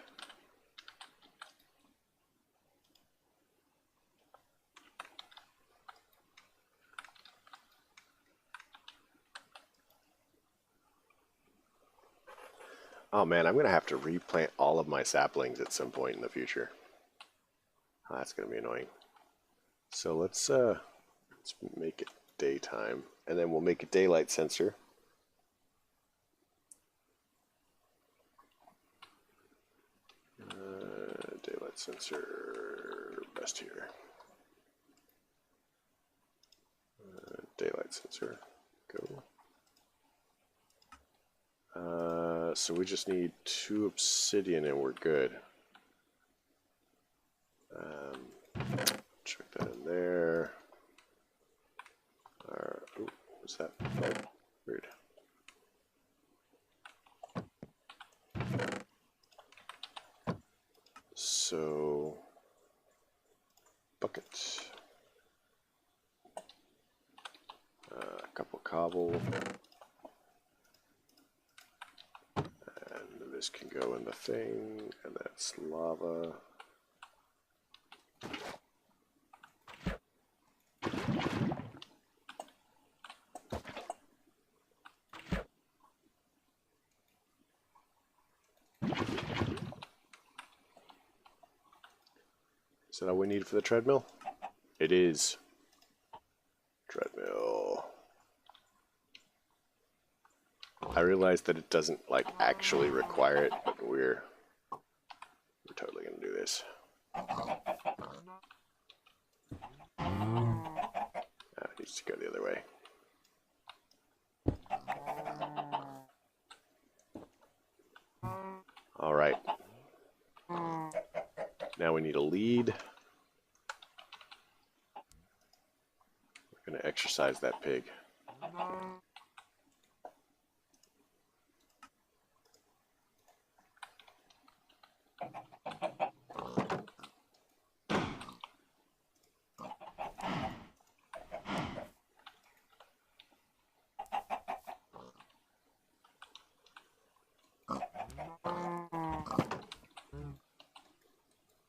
Speaker 1: Oh man, I'm gonna have to replant all of my saplings at some point in the future. Oh, that's gonna be annoying. So let's make it daytime, and then we'll make a daylight sensor. Daylight sensor, best here. Daylight sensor, go. So we just need 2 obsidian and we're good. Check that in there. Ooh, what's that? Oh, weird. So, bucket. A couple cobble. And this can go in the thing, and that's lava. Is that all we need for the treadmill? It is. Treadmill. I realize that it doesn't like actually require it, but we're totally gonna do this. It needs to go the other way. All right. Now we need a lead. We're gonna exercise that pig.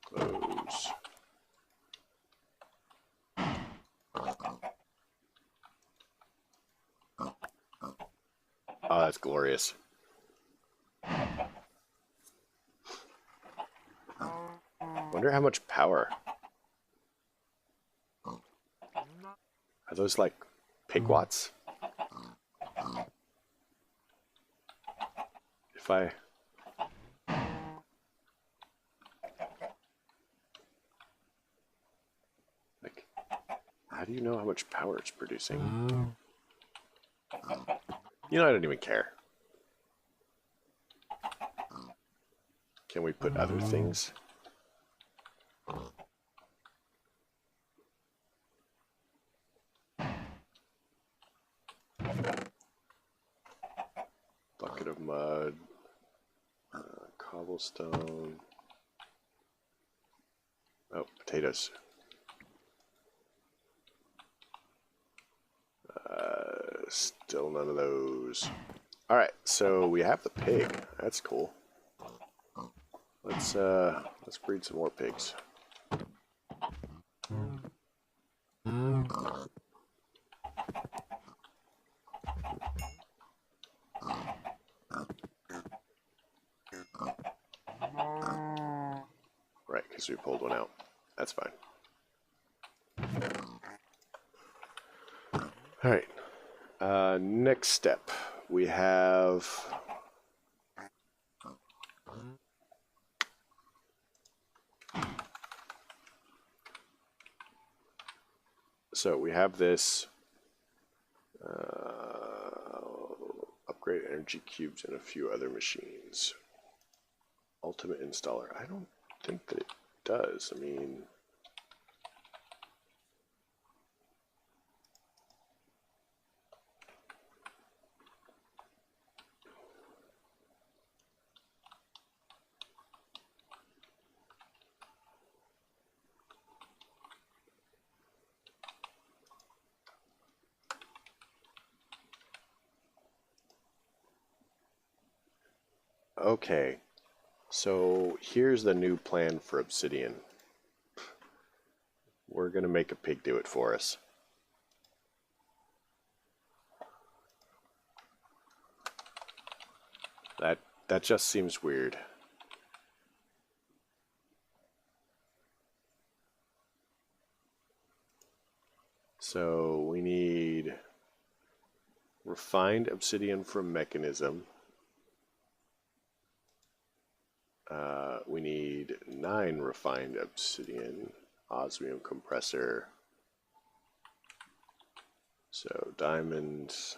Speaker 1: Close. Oh, that's glorious. Wonder how much power. Are those like pig watts? If I... Like, how do you know how much power it's producing? You know, I don't even care. Can we put other things? Bucket of mud, cobblestone. Oh, potatoes. Still none of those. Alright, so we have the pig. That's cool. Let's breed some more pigs. Right, because we pulled one out. That's fine. Alright. Next step. We have... So we have this upgrade energy cubes and a few other machines. Ultimate installer. I don't think that it does. I mean... Okay, so here's the new plan for obsidian. We're gonna make a pig do it for us. That just seems weird. So we need refined obsidian from mechanism. We need 9 refined obsidian, osmium compressor. So diamonds.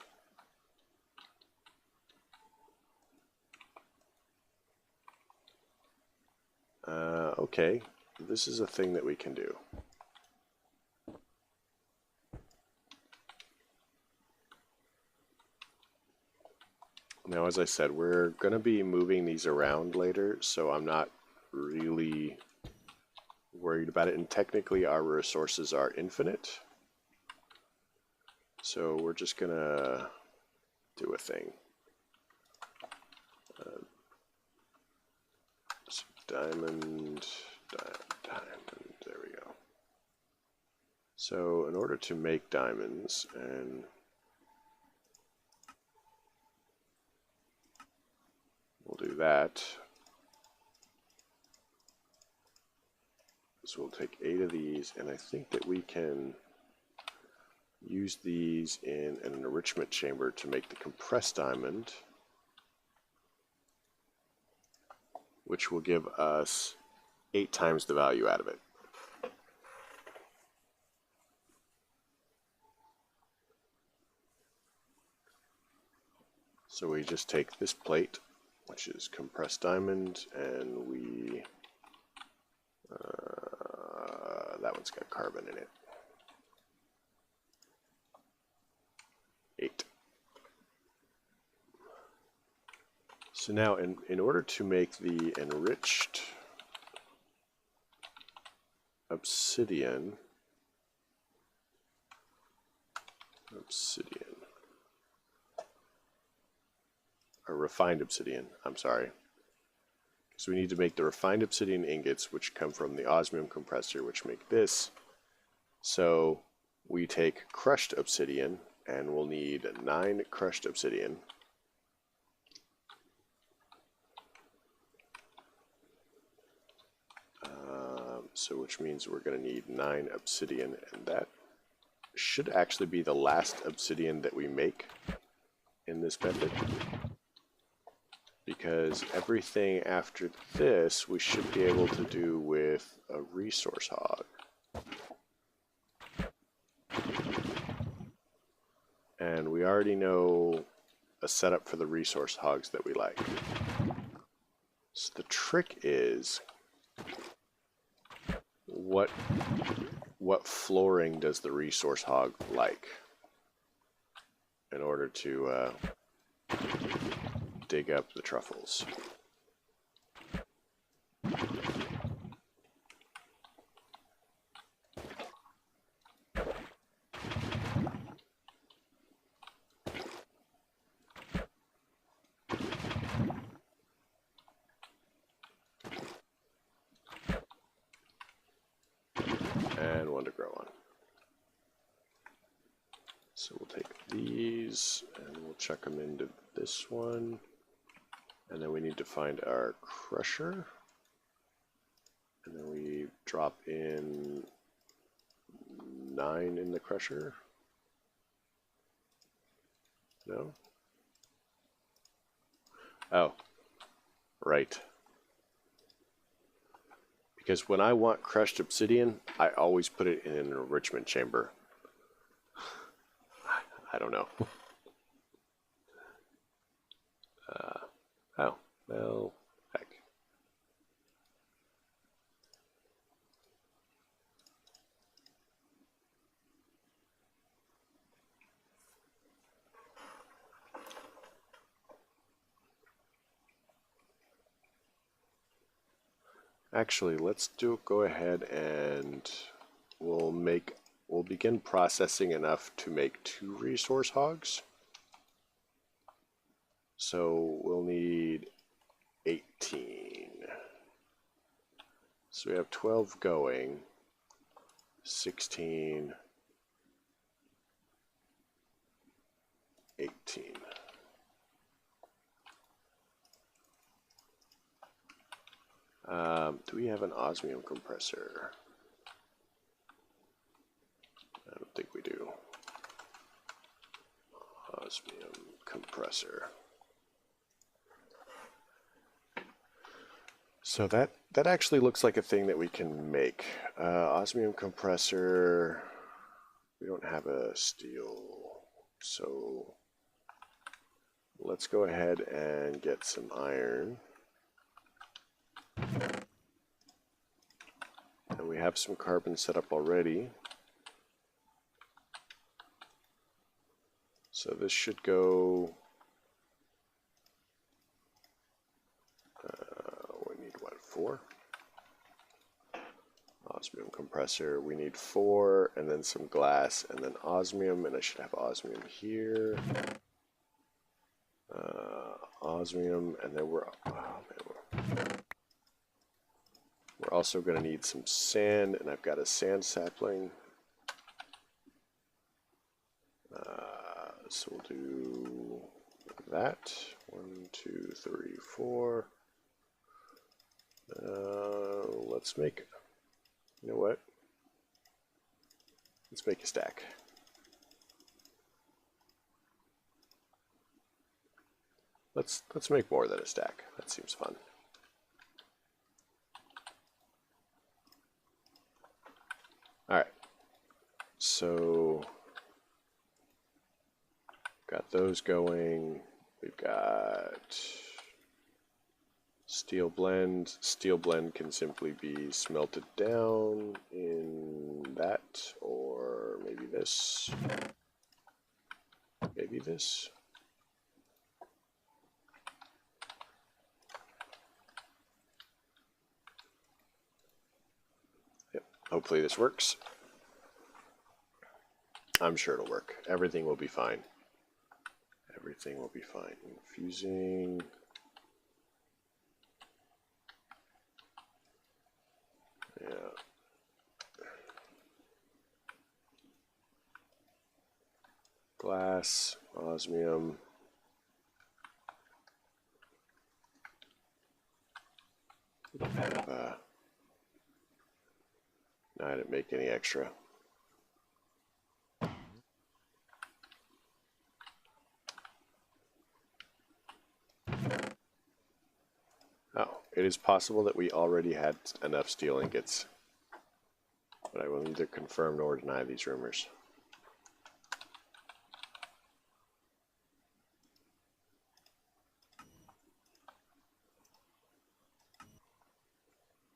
Speaker 1: Okay, this is a thing that we can do. Now, as I said, we're going to be moving these around later, so I'm not really worried about it. And technically, our resources are infinite. So we're just going to do a thing. So diamond, there we go. So in order to make diamonds, and we'll do that. So we'll take 8 of these, and I think that we can use these in an enrichment chamber to make the compressed diamond, which will give us 8 times the value out of it. So we just take this plate, which is compressed diamond, and we that one's got carbon in it. 8. So now in order to make the enriched obsidian, or refined obsidian, I'm sorry. So we need to make the refined obsidian ingots, which come from the osmium compressor, which make this. So we take crushed obsidian, and we'll need 9 crushed obsidian. So which means we're going to need 9 obsidian, and that should actually be the last obsidian that we make in this method. Because everything after this we should be able to do with a resource hog. And we already know a setup for the resource hogs that we like. So the trick is, what flooring does the resource hog like in order to dig up the truffles? and one to grow on. So we'll take these and we'll chuck them into this one. And then we need to find our crusher. And then we drop in 9 in the crusher. No? Oh, right. Because when I want crushed obsidian, I always put it in an enrichment chamber. I don't know. Oh, well, heck. Actually, let's go ahead and we'll begin processing enough to make 2 resource hogs. So we'll need 18. So we have 12 going, 16, 18. Do we have an osmium compressor? I don't think we do. Osmium compressor. So that actually looks like a thing that we can make. Osmium compressor. We don't have a steel, so let's go ahead and get some iron. And we have some carbon set up already. So this should go, we need what, 4? Osmium compressor, we need 4, and then some glass, and then osmium, and I should have osmium here. Osmium, and then we're also going to need some sand, and I've got a sand sapling. So we'll do that. 1, 2, 3, 4. Let's make, you know what? Let's make a stack. Let's make more than a stack. That seems fun. All right. So got those going. We've got steel blend. Steel blend can simply be smelted down in that, or maybe this. Maybe this. Yep. Hopefully this works. I'm sure it'll work. Everything will be fine. Everything will be fine. Infusing. Yeah. Glass, osmium. We don't have no, I didn't make any extra. Oh, it is possible that we already had enough steel ingots, but I will neither confirm nor deny these rumors.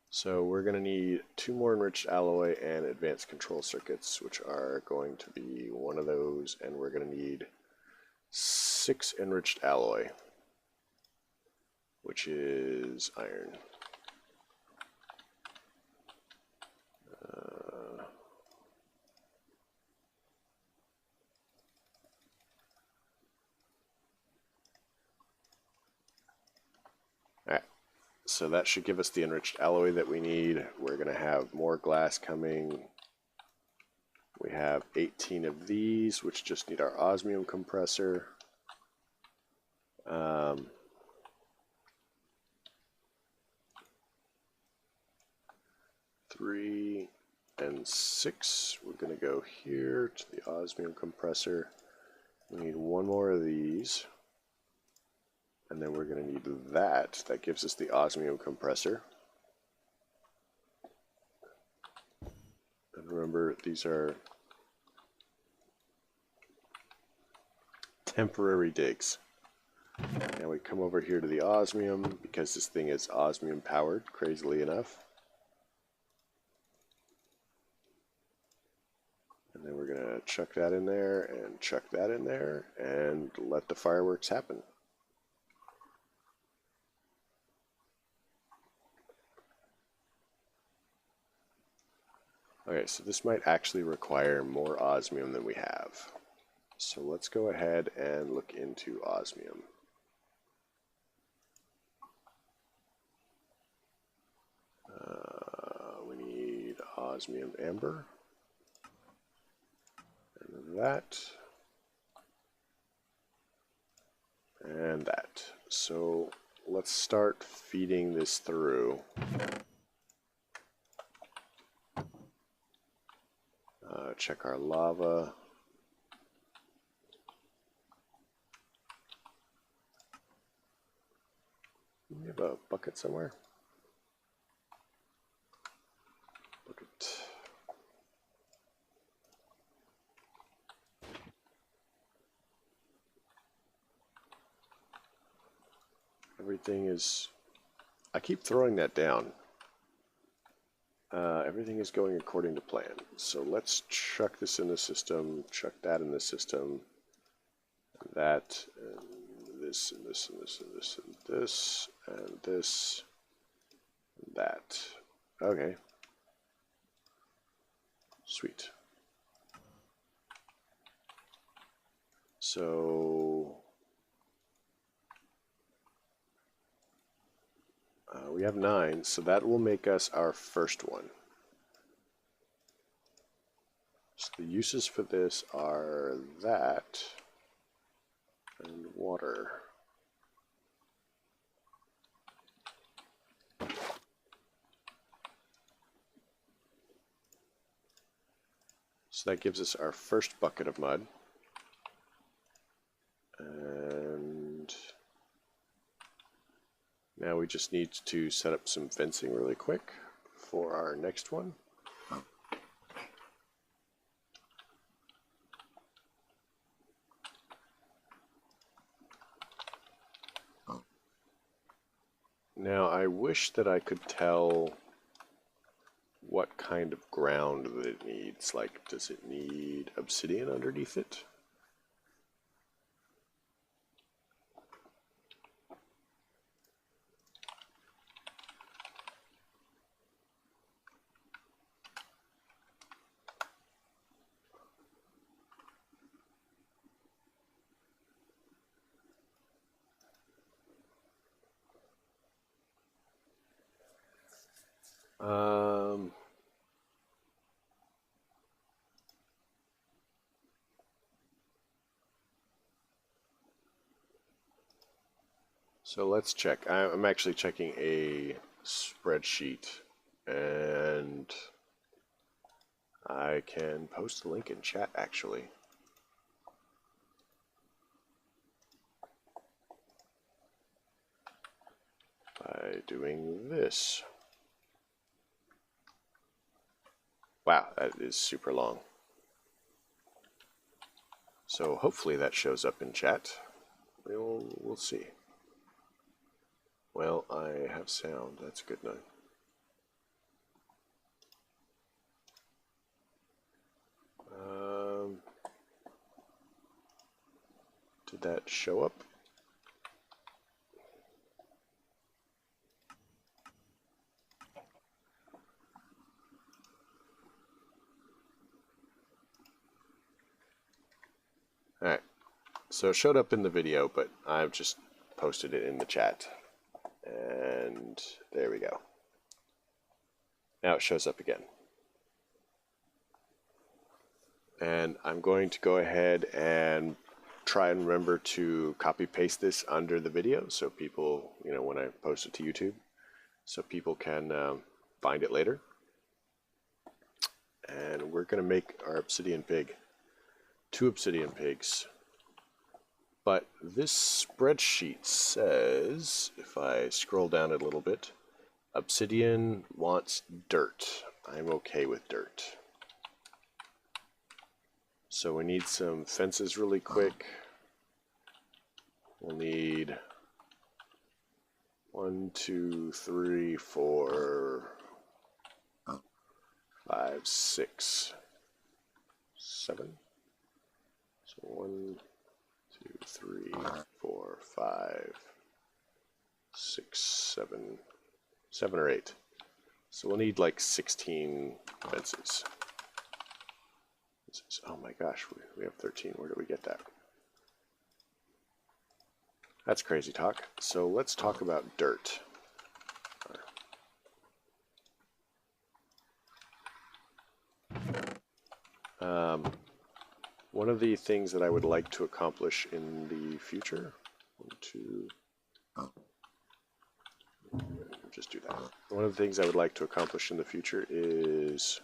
Speaker 1: So we're going to need 2 more enriched alloy and advanced control circuits, which are going to be one of those, and we're going to need 6 enriched alloy, which is iron. Alright, so that should give us the enriched alloy that we need. We're going to have more glass coming. We have 18 of these, which just need our osmium compressor. 3 and 6. We're going to go here to the osmium compressor. We need one more of these. And then we're going to need that. That gives us the osmium compressor. And remember, these are temporary digs. Now we come over here to the osmium, because this thing is osmium powered, crazily enough. And then we're going to chuck that in there, and chuck that in there, and let the fireworks happen. Okay, so this might actually require more osmium than we have. So let's go ahead and look into osmium. We need osmium amber. And that. And that. So let's start feeding this through. Check our lava. We have a bucket somewhere. Bucket. Everything is... I keep throwing that down. Everything is going according to plan. So let's chuck this in the system, chuck that in the system, and that, and this, and this, and this, and this, and this, and this, and that. Okay. Sweet. So... we have 9, so that will make us our first one. So the uses for this are that and water. So that gives us our first bucket of mud. And now we just need to set up some fencing really quick for our next one. Now I wish that I could tell what kind of ground that it needs. Like, does it need obsidian underneath it? So let's check. I'm actually checking a spreadsheet, and I can post a link in chat actually. By doing this. Wow, that is super long. So hopefully that shows up in chat. We'll see. Well, I have sound. That's good enough. Did that show up? Alright, so it showed up in the video, but I've just posted it in the chat. And there we go. Now it shows up again. And I'm going to go ahead and try and remember to copy paste this under the video so people, you know, when I post it to YouTube, so people can find it later. And we're going to make our obsidian pig. 2 obsidian pigs. But this spreadsheet says, if I scroll down it a little bit, obsidian wants dirt. I'm okay with dirt. So we need some fences really quick. We'll need 1, 2, 3, 4, 5, 6, 7. So 1, 2, 3, 4, 5, 6, 7, 7 or 8. So we'll need like 16 fences. Oh my gosh, we have 13. Where did we get that? That's crazy talk. So let's talk about dirt. One of the things that I would like to accomplish in the future, just do that. One of the things I would like to accomplish in the future is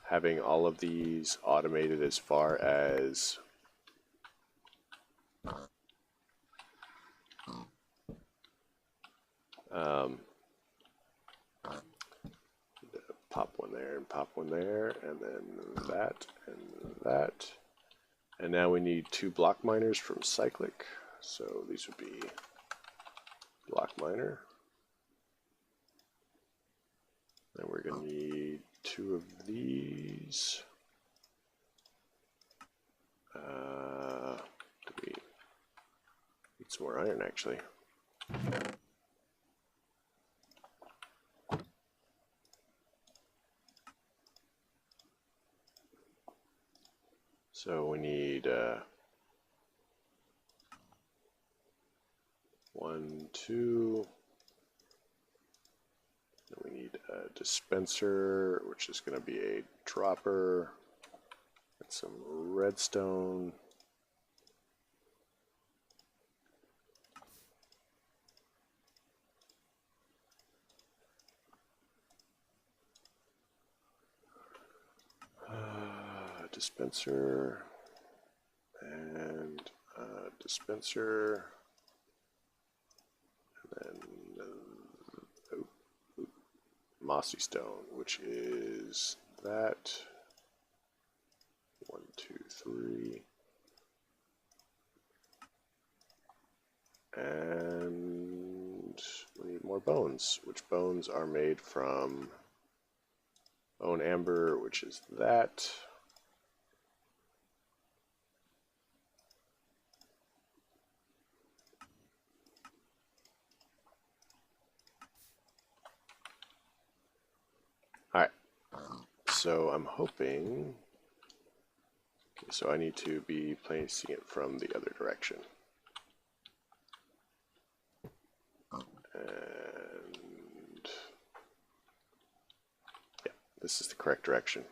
Speaker 1: having all of these automated as far as pop one there and pop one there, and then that and that. And now we need 2 block miners from Cyclic. So these would be block miner. And we're going to need 2 of these. Do we need some more iron actually? So we need 1, 2. Then we need a dispenser, which is going to be a dropper, and some redstone. Dispenser and dispenser, and then mossy stone, which is that. 1, 2, 3, and we need more bones, which bones are made from bone amber, which is that. Alright, so I'm hoping, okay, so I need to be placing it from the other direction. And yeah, this is the correct direction.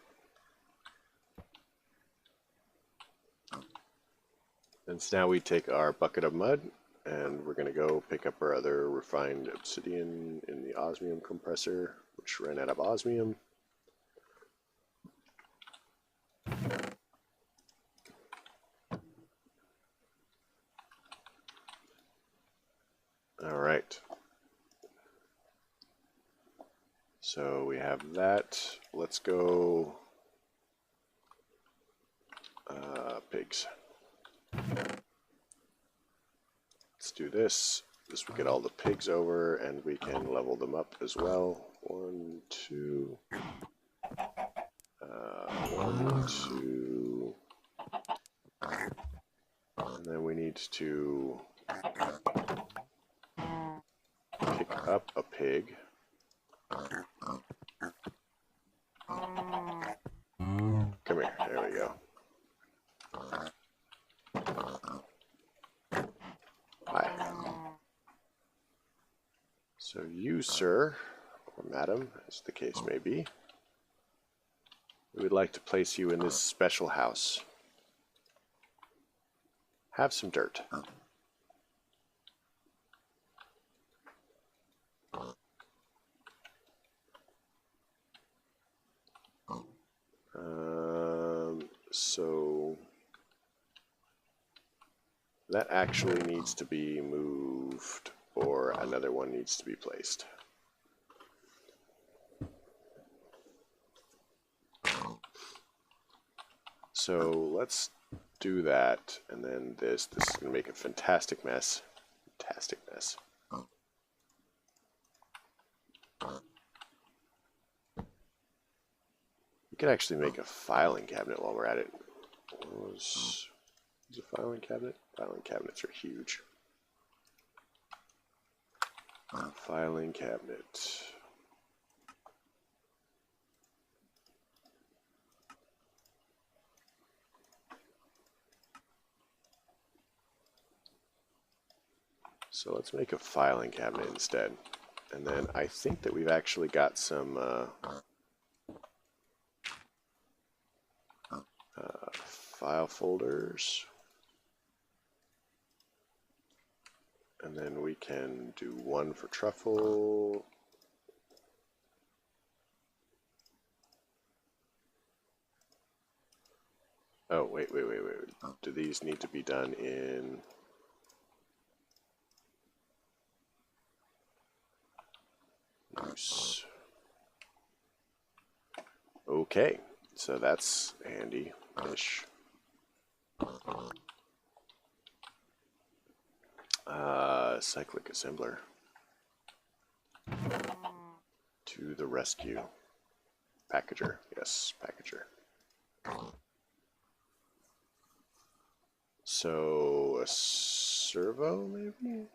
Speaker 1: And so now we take our bucket of mud and we're going to go pick up our other refined obsidian in the osmium compressor, which ran out of osmium. All right. So we have that. Let's go pigs. Let's do this. This will get all the pigs over and we can level them up as well. 1, 2. 1, 2. And then we need to pick up a pig. Come here, there we go. Hi. So you, sir, or madam, as the case may be. We would like to place you in this special house. Have some dirt. So that actually needs to be moved, or another one needs to be placed. So let's do that, and then this is going to make a fantastic mess. Fantastic mess. We could actually make a filing cabinet while we're at it. Is a filing cabinet? Filing cabinets are huge. Filing cabinet. So let's make a filing cabinet instead. And then I think that we've actually got some file folders. And then we can do one for truffle. Oh, wait. Do these need to be done in... use? Okay, so that's handy-ish. Cyclic assembler. To the rescue. Packager, yes, packager. So a servo, maybe?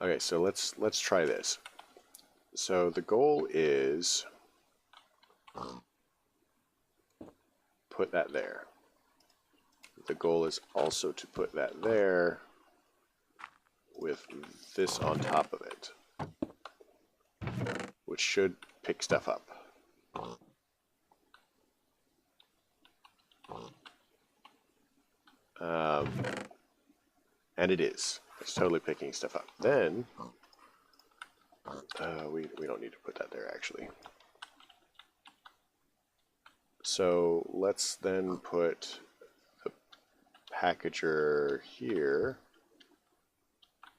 Speaker 1: Okay, so let's try this. So the goal is put that there. The goal is also to put that there with this on top of it, which should pick stuff up. And it is. It's totally picking stuff up. Then, we don't need to put that there, actually. So let's then put the packager here,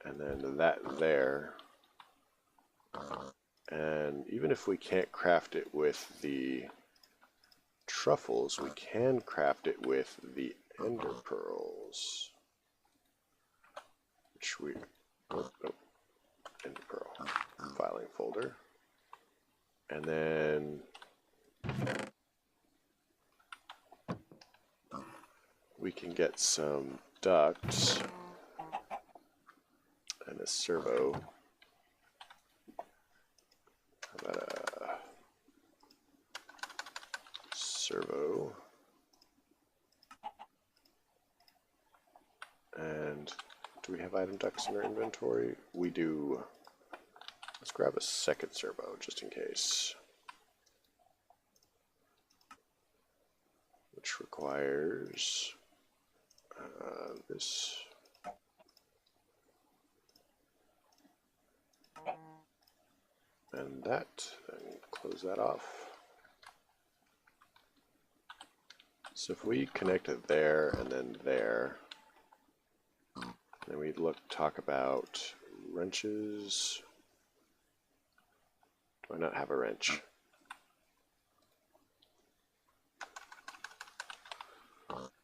Speaker 1: and then that there. And even if we can't craft it with the truffles, we can craft it with the ender pearls. Which we... ender pearl. Filing folder. And then... we can get some ducts and a servo. How about a servo? And do we have item ducts in our inventory? We do. Let's grab a second servo just in case. Which requires this. And that, and close that off. So if we connect it there and then there, then we talk about wrenches. Do I not have a wrench?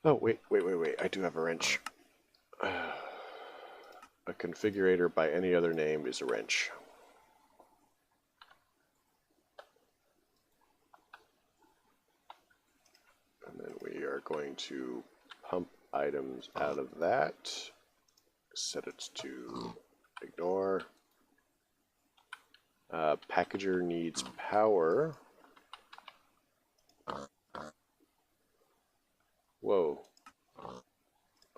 Speaker 1: Oh, wait, I do have a wrench. A configurator by any other name is a wrench. And then we are going to pump items out of that. Set it to ignore. Packager needs power. Whoa.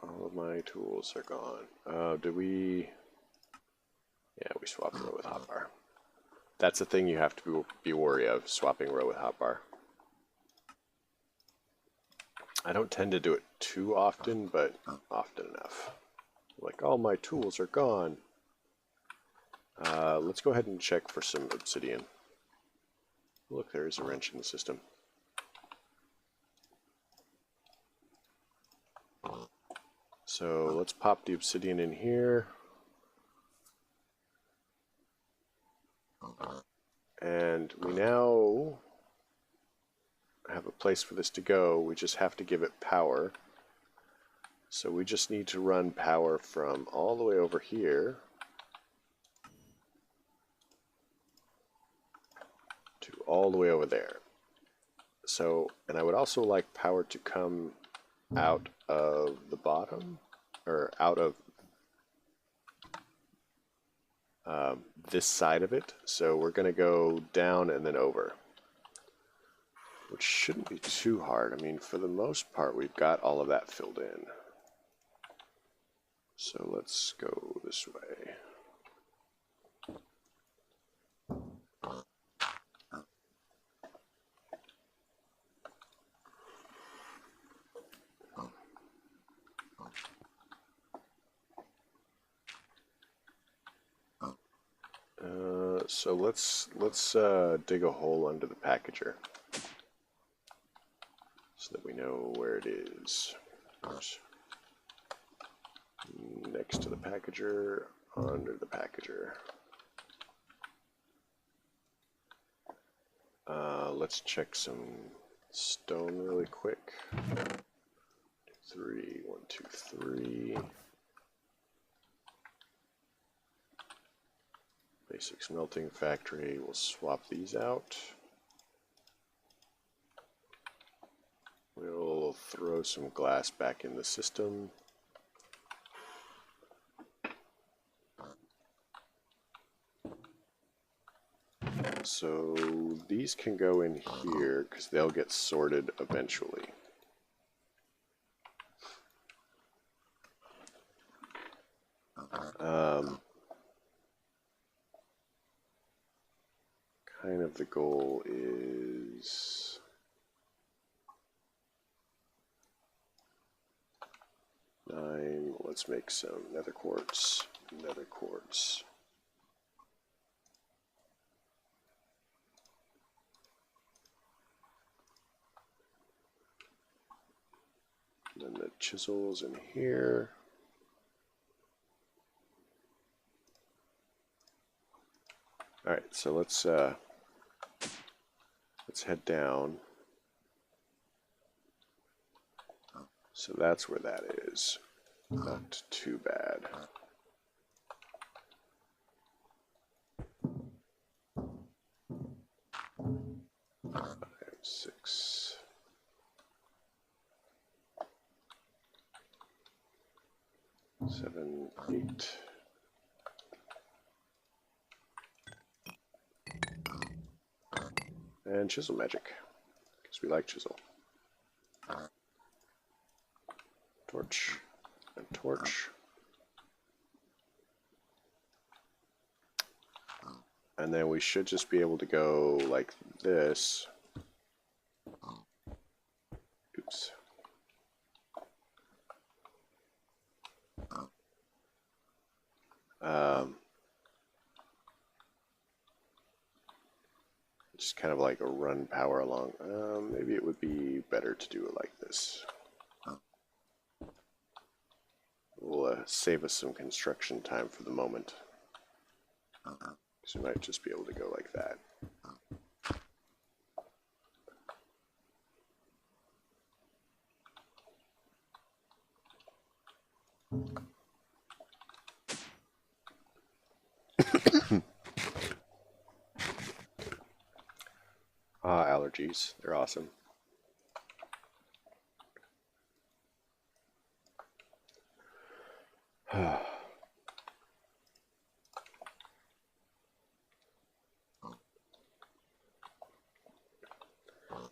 Speaker 1: All of my tools are gone. Did we... Yeah, we swapped row with hotbar. That's the thing you have to be wary of, swapping row with hotbar. I don't tend to do it too often, but often enough. Like, all my tools are gone. Let's go ahead and check for some obsidian. Look, there is a wrench in the system. So let's pop the obsidian in here. And we now have a place for this to go. We just have to give it power. So we just need to run power from all the way over here to all the way over there. So, and I would also like power to come out of the bottom, or out of this side of it. So we're going to go down and then over, which shouldn't be too hard. I mean, for the most part, we've got all of that filled in. So let's go this way. So let's dig a hole under the packager so that we know where it is. Oops. Next to the packager, under the packager. Let's check some stone really quick. 3, 1, 2, 3. Basic smelting factory. We'll swap these out. We'll throw some glass back in the system. So these can go in here because they'll get sorted eventually. Kind of the goal is nine. Let's make some nether quartz. Nether quartz. And then the chisels in here. All right, so let's head down. So that's where that is. Not too bad. Five, 6. Seven, 8. And chisel magic, because we like chisel. Torch and torch. And then we should just be able to go like this. Oops. Just kind of like a run power along. Maybe it would be better to do it like this. Will save us some construction time for the moment. So we might just be able to go like that. Allergies, they're awesome.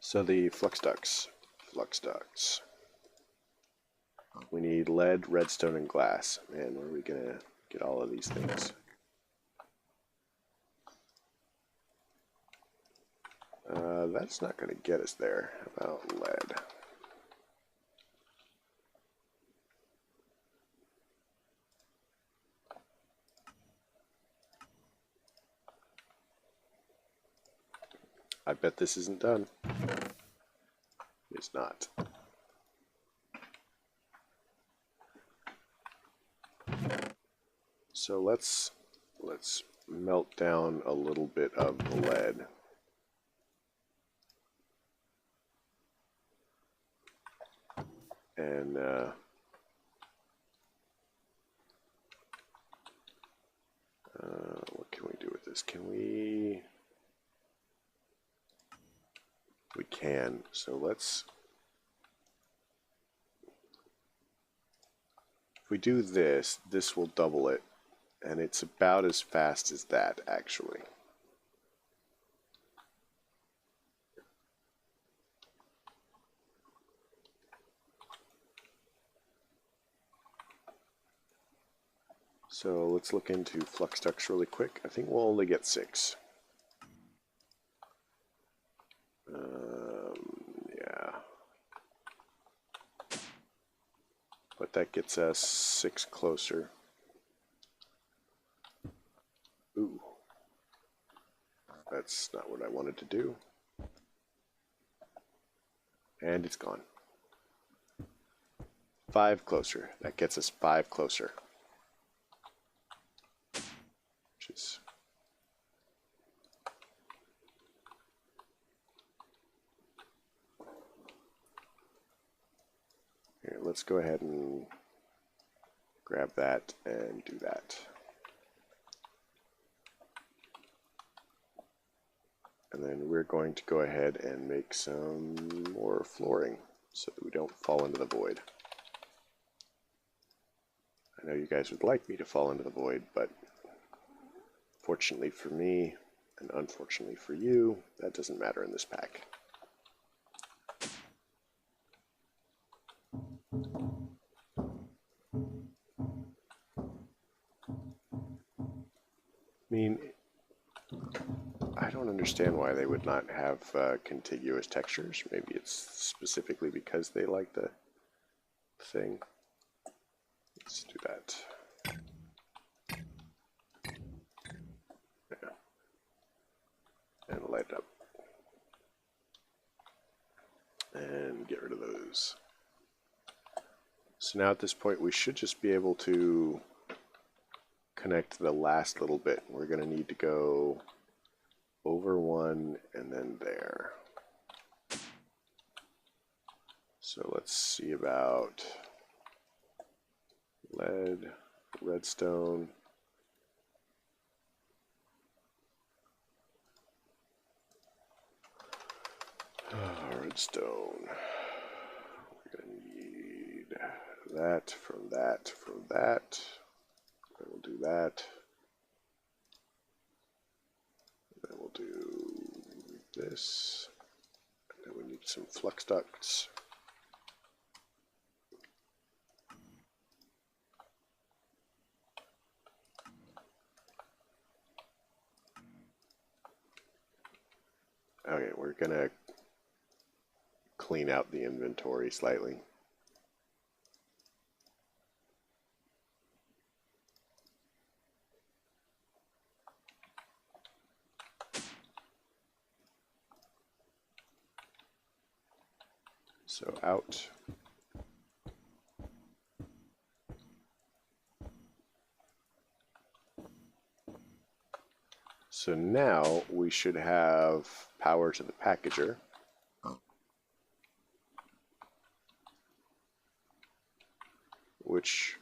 Speaker 1: So the flux ducts. We need lead, redstone, and glass. Man, where are we gonna get all of these things? That's not gonna get us there. How about lead? I bet this isn't done. It's not. So let's melt down a little bit of the lead. And what can we do with this? Can we? We can. So let's. If we do this, this will double it, and it's about as fast as that, actually. So let's look into flux ducts really quick. I think we'll only get 6. Yeah. But that gets us 6 closer. Ooh. That's not what I wanted to do. And it's gone. 5 closer. That gets us 5 closer. Which is... Here, let's go ahead and grab that and do that. And then we're going to go ahead and make some more flooring so that we don't fall into the void. I know you guys would like me to fall into the void, but fortunately for me, and unfortunately for you, that doesn't matter in this pack. I mean, I don't understand why they would not have contiguous textures. Maybe it's specifically because they like the thing. Let's do that. Yeah. And light it up. And get rid of those. So now at this point we should just be able to connect the last little bit. We're going to need to go over one and then there. So let's see about lead, redstone. Redstone. We're going to need that from that from that. Then we'll do that. Then we'll do this. And then we need some flux ducts. Okay, we're gonna clean out the inventory slightly. So out. So now we should have power to the packager. Which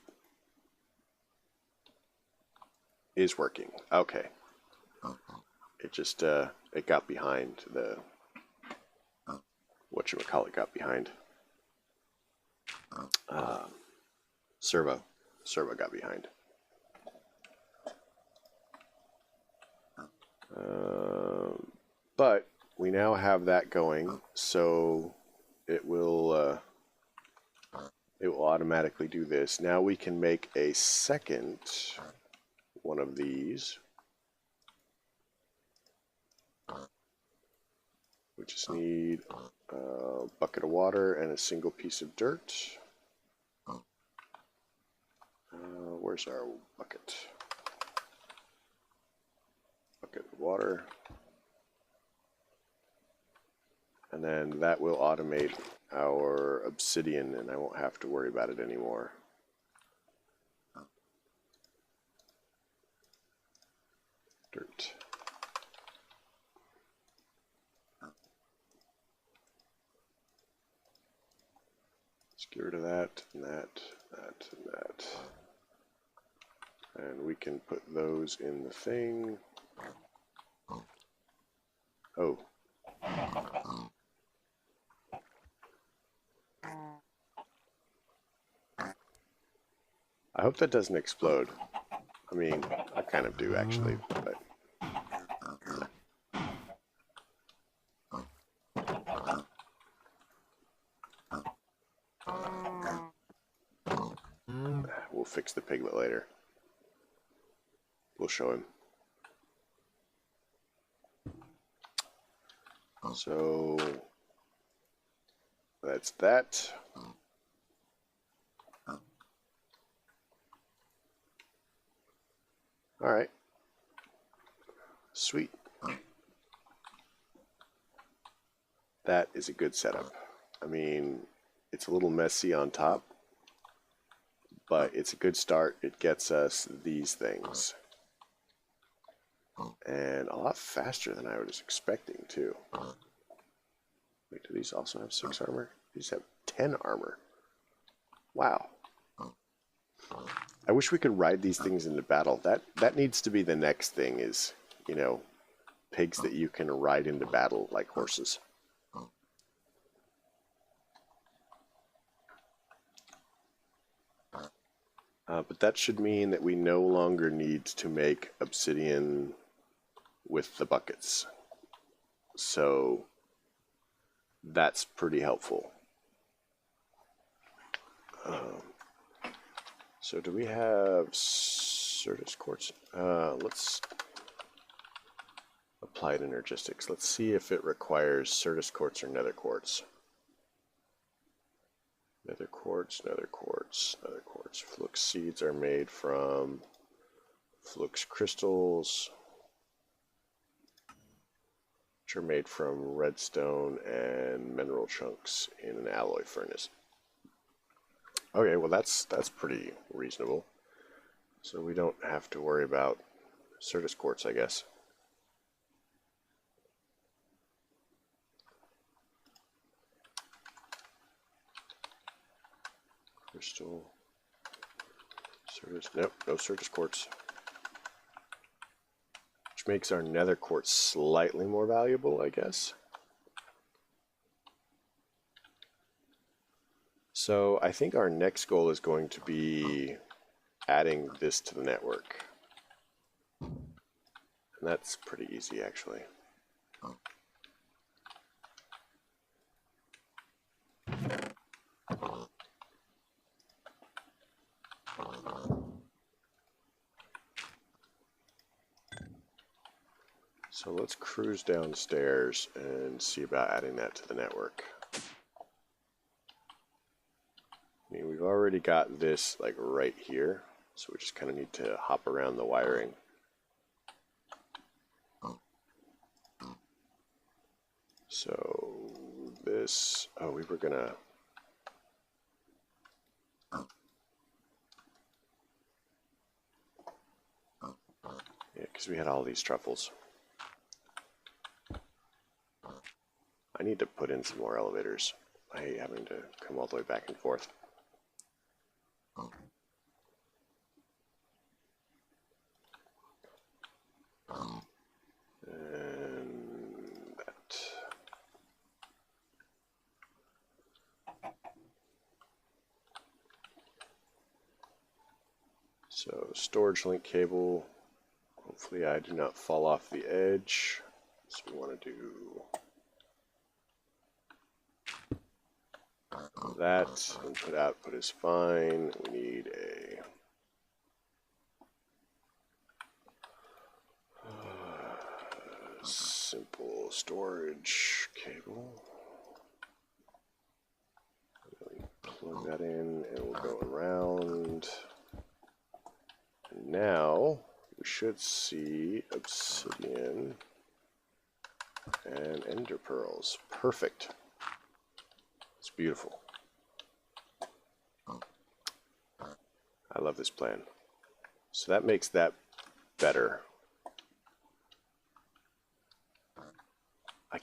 Speaker 1: is working. Okay. It just it got behind the whatchamacallit got behind. Servo got behind. But we now have that going, so it will it will automatically do this. Now we can make a second one of these. We just need a bucket of water and a single piece of dirt. Where's our bucket? Bucket of water. And then that will automate our obsidian, and I won't have to worry about it anymore. Dirt. Let's get rid of that, and that, that, and that. And we can put those in the thing. Oh. I hope that doesn't explode. I mean, I kind of do actually, but... We'll fix the piglet later. We'll show him. So that's that. All right. Sweet. That is a good setup. I mean, it's a little messy on top, but it's a good start. It gets us these things. And a lot faster than I was expecting, too. Wait, do these also have 6 armor? These have 10 armor. Wow. I wish we could ride these things into battle. That needs to be the next thing is, you know, pigs that you can ride into battle like horses. But that should mean that we no longer need to make obsidian with the buckets. So that's pretty helpful. So do we have Certus Quartz? Let's apply energistics. Let's see if it requires Certus Quartz or Nether Quartz. Nether Quartz, Nether Quartz, Nether Quartz. Flux seeds are made from flux crystals, which are made from redstone and mineral chunks in an alloy furnace. Okay, well that's pretty reasonable. So we don't have to worry about Certus Quartz, I guess. Crystal. Certus, nope, no Certus Quartz. Which makes our Nether Quartz slightly more valuable, I guess. So I think our next goal is going to be adding this to the network. And that's pretty easy, actually. So let's cruise downstairs and see about adding that to the network. I mean, we've already got this like right here, so we just kind of need to hop around the wiring. So this, oh, we were gonna, yeah, because we had all these truffles. I need to put in some more elevators. I hate having to come all the way back and forth. And that. So storage link cable. Hopefully I do not fall off the edge. So we want to do That input output is fine. We need a simple storage cable. Plug that in and we'll go around. And now we should see obsidian and ender pearls. Perfect. It's beautiful. I love this plan. So that makes that better. I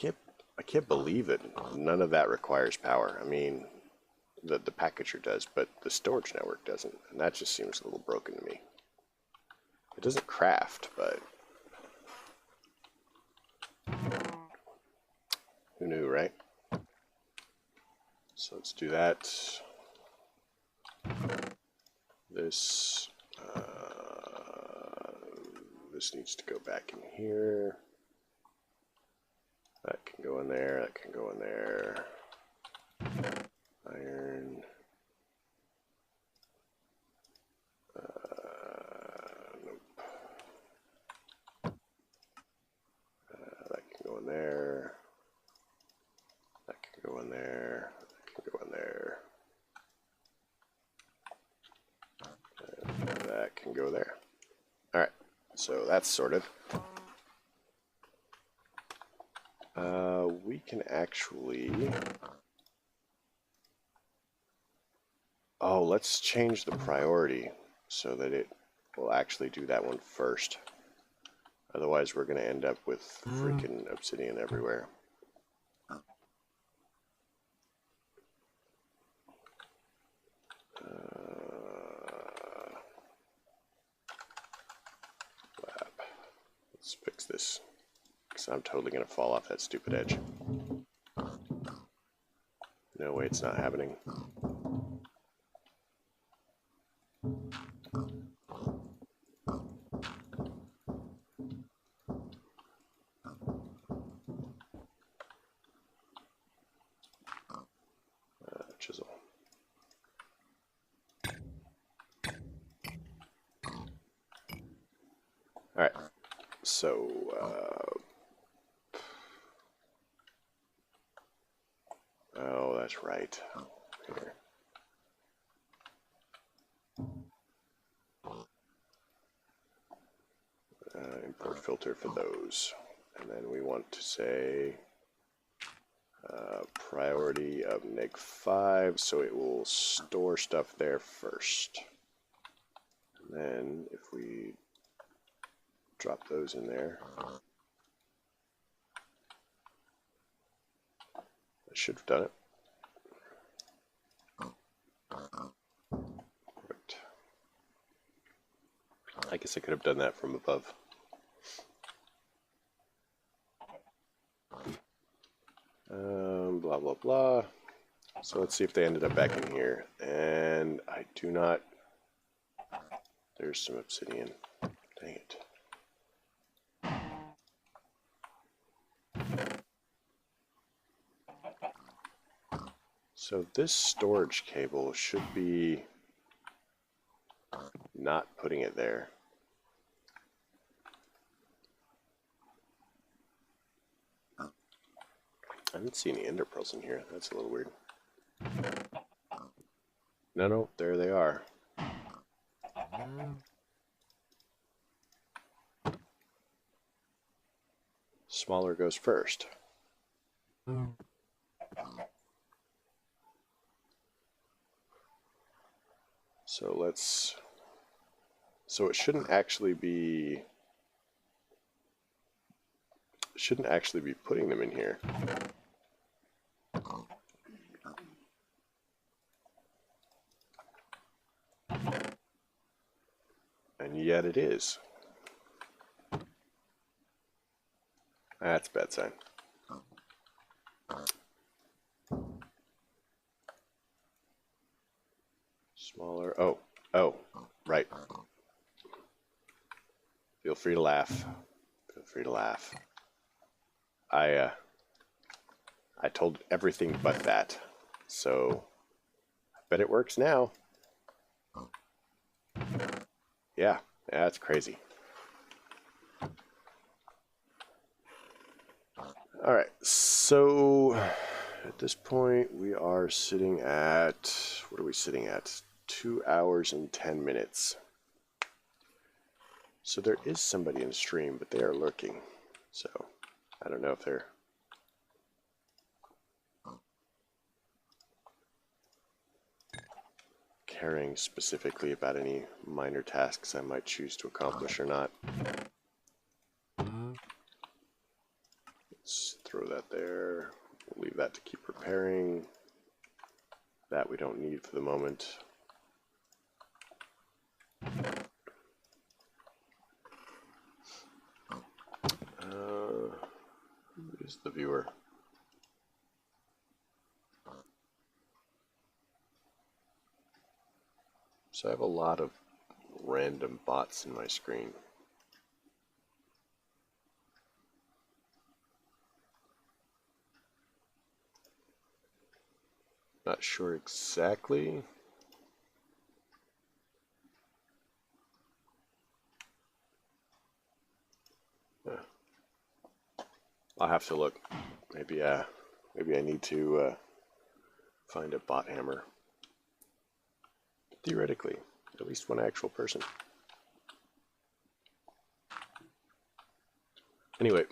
Speaker 1: can't believe it. None of that requires power. I mean, the packager does, but the storage network doesn't, and that just seems a little broken to me. It doesn't craft, but who knew, right? So let's do that. This this needs to go back in here. That can go in there. That can go in there. Iron. Nope. That can go in there. That can go in there. That can go in there. And that can go there. All right. So that's sorted. We can actually... Oh, let's change the priority so that it will actually do that one first. Otherwise, we're going to end up with freaking obsidian everywhere. Lab. Let's fix this, because I'm totally going to fall off that stupid edge. No way, it's not happening. Chisel. All right, so oh, that's right. Here. Import filter for those, and then we want to say priority of -5, so it will store stuff there first. And then if we drop those in there, I should have done it. Perfect. I guess I could have done that from above. Blah, blah, blah. So let's see if they ended up back in here. And I do not... There's some obsidian. Dang it. So this storage cable should be not putting it there. I didn't see any ender pearls in here. That's a little weird. No, there they are. Smaller goes first. So let's... So it shouldn't actually be putting them in here. And yet it is. That's a bad sign. Smaller. Oh, right. Feel free to laugh. Feel free to laugh. I told everything but that. So Bet it works now. Yeah, that's crazy. All right, so at this point we are sitting at, what are we sitting at? 2 hours and 10 minutes. So there is somebody in the stream, but they are lurking. So I don't know if they're caring specifically about any minor tasks I might choose to accomplish or not. Let's throw that there. We'll leave that to keep repairing. That we don't need for the moment. Who is the viewer? So I have a lot of random bots in my screen. Not sure exactly. I'll have to look. Maybe I need to find a bot hammer. Theoretically, at least one actual person. Anyway,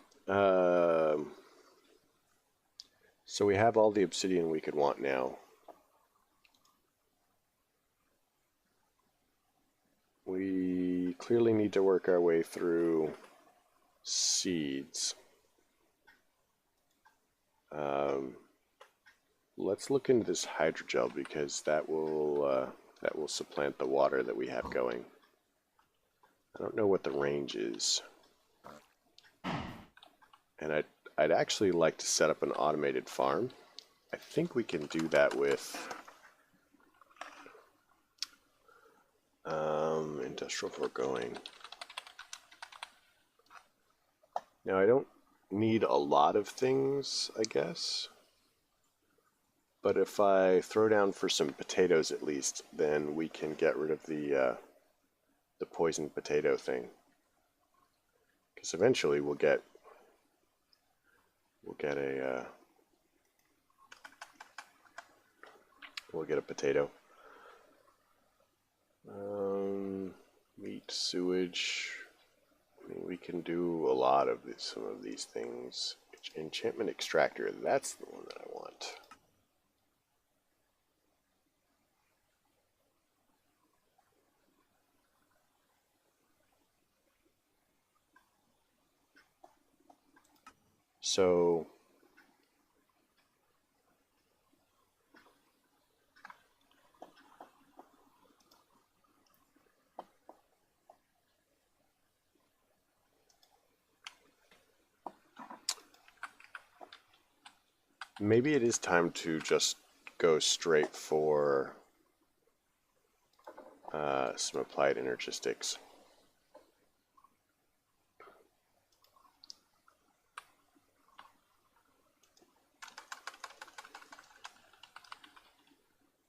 Speaker 1: so we have all the obsidian we could want now. We clearly need to work our way through seeds. Let's look into this hydrogel because that will supplant the water that we have going. I don't know what the range is, and I'd actually like to set up an automated farm. I think we can do that with industrial foregoing. Now I don't need a lot of things, I guess. But if I throw down for some potatoes at least, then we can get rid of the poisoned potato thing. Because eventually we'll get a potato. Meat, sewage. I mean, we can do a lot of some of these things. Enchantment extractor. That's the one that I want. So maybe it is time to just go straight for some applied energistics.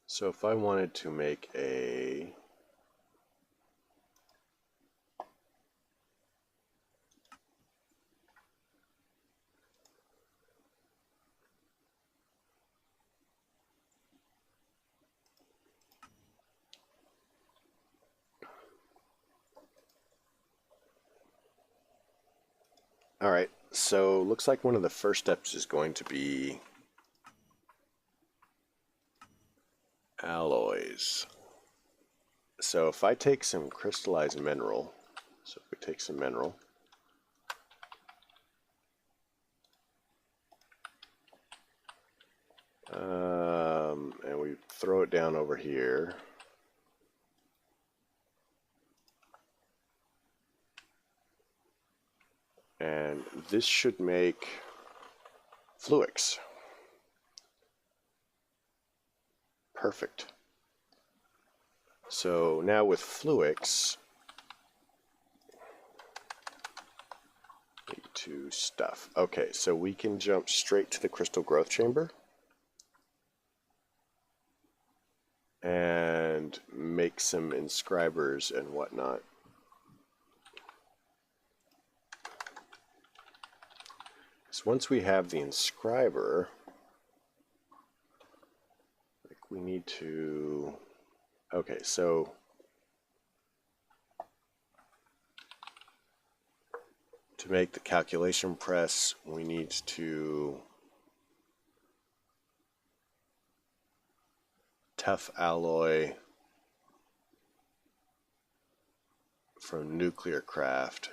Speaker 1: So if I wanted to make a all right, so looks like one of the first steps is going to be alloys. So if I take some crystallized mineral, so if we take some mineral, and we throw it down over here, and this should make fluix. Perfect. So now with fluix, need to stuff. Okay, so we can jump straight to the crystal growth chamber. and make some inscribers and whatnot. So once we have the inscriber, we need to, okay, so to make the calculation press, we need to tough alloy from nuclear craft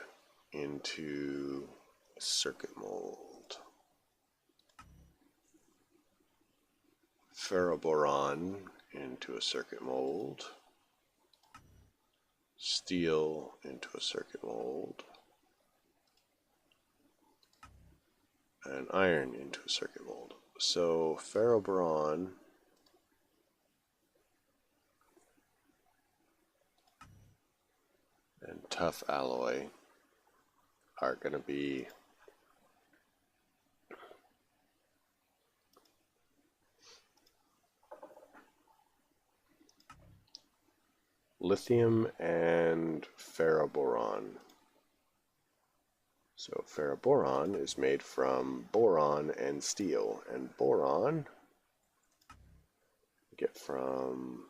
Speaker 1: into a circuit mold. Ferroboron into a circuit mold. Steel into a circuit mold. And iron into a circuit mold. So ferroboron and tough alloy are going to be lithium and ferroboron. So ferroboron is made from boron and steel, and boron we get from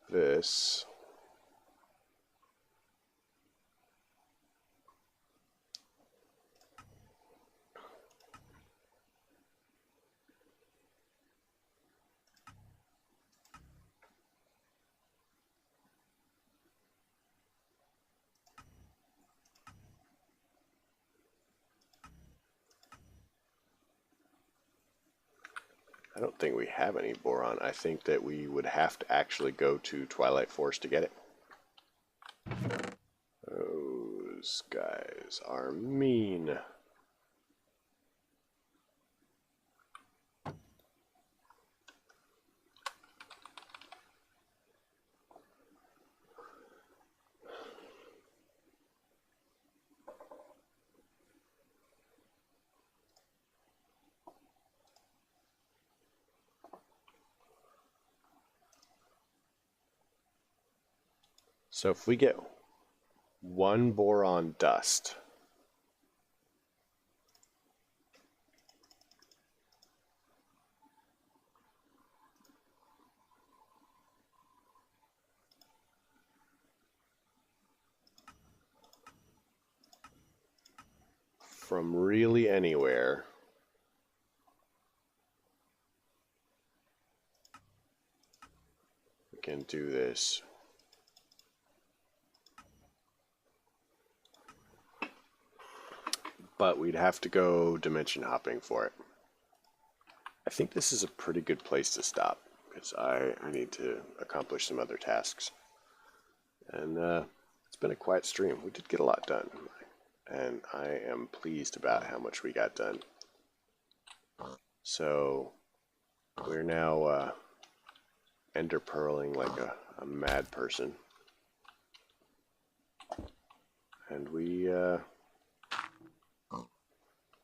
Speaker 1: this. I don't think we have any boron. I think that we would have to actually go to Twilight Forest to get it. Those guys are mean. So if we get one boron dust, from really anywhere, we can do this. But we'd have to go dimension hopping for it. I think this is a pretty good place to stop, because I need to accomplish some other tasks. And it's been a quiet stream. We did get a lot done, and I am pleased about how much we got done. So we're now ender pearling like a mad person. And we...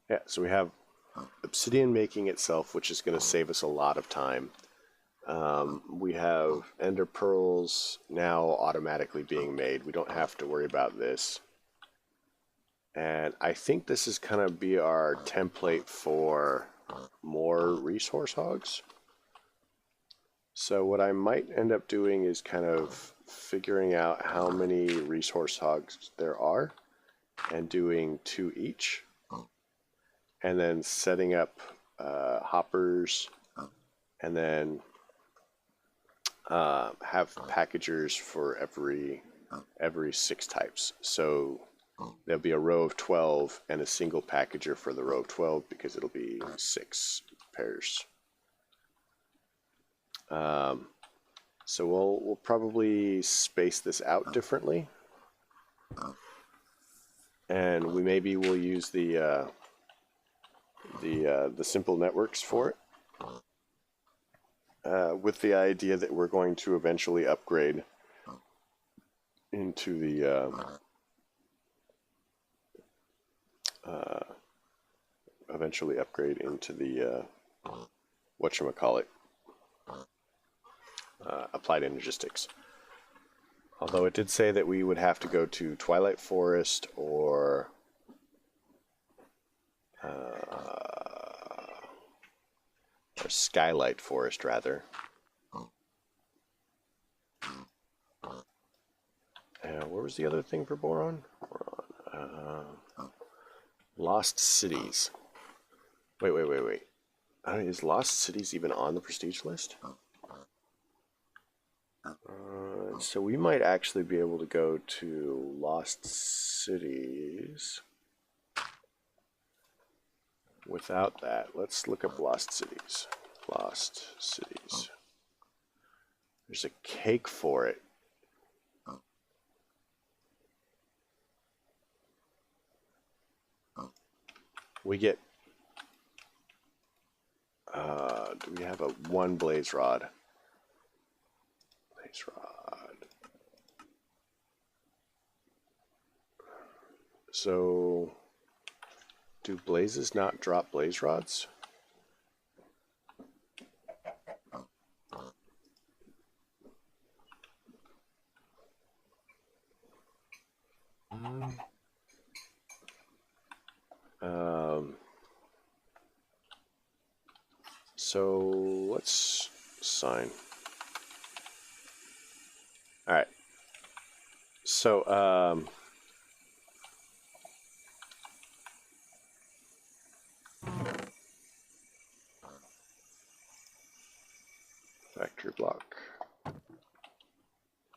Speaker 1: yeah, so we have obsidian making itself, which is going to save us a lot of time. We have ender pearls now automatically being made. We don't have to worry about this. And I think this is going to be our template for more resource hogs. So what I might end up doing is kind of figuring out how many resource hogs there are and doing 2 each. And then setting up hoppers, and then have packagers for every 6 types. So there'll be a row of 12 and a single packager for the row of 12 because it'll be 6 pairs. So we'll probably space this out differently, and we'll use the simple networks for it, with the idea that we're going to eventually upgrade into the whatchamacallit, applied energistics. Although it did say that we would have to go to Twilight Forest or Skylight Forest, rather. Where was the other thing for boron? Lost Cities. Wait. Is Lost Cities even on the prestige list? So we might actually be able to go to Lost Cities without that. Let's look up Lost Cities. Lost Cities. There's a cake for it. We get, do we have a one blaze rod? Blaze rod. So, do blazes not drop blaze rods? So let's sign. All right. So factory block.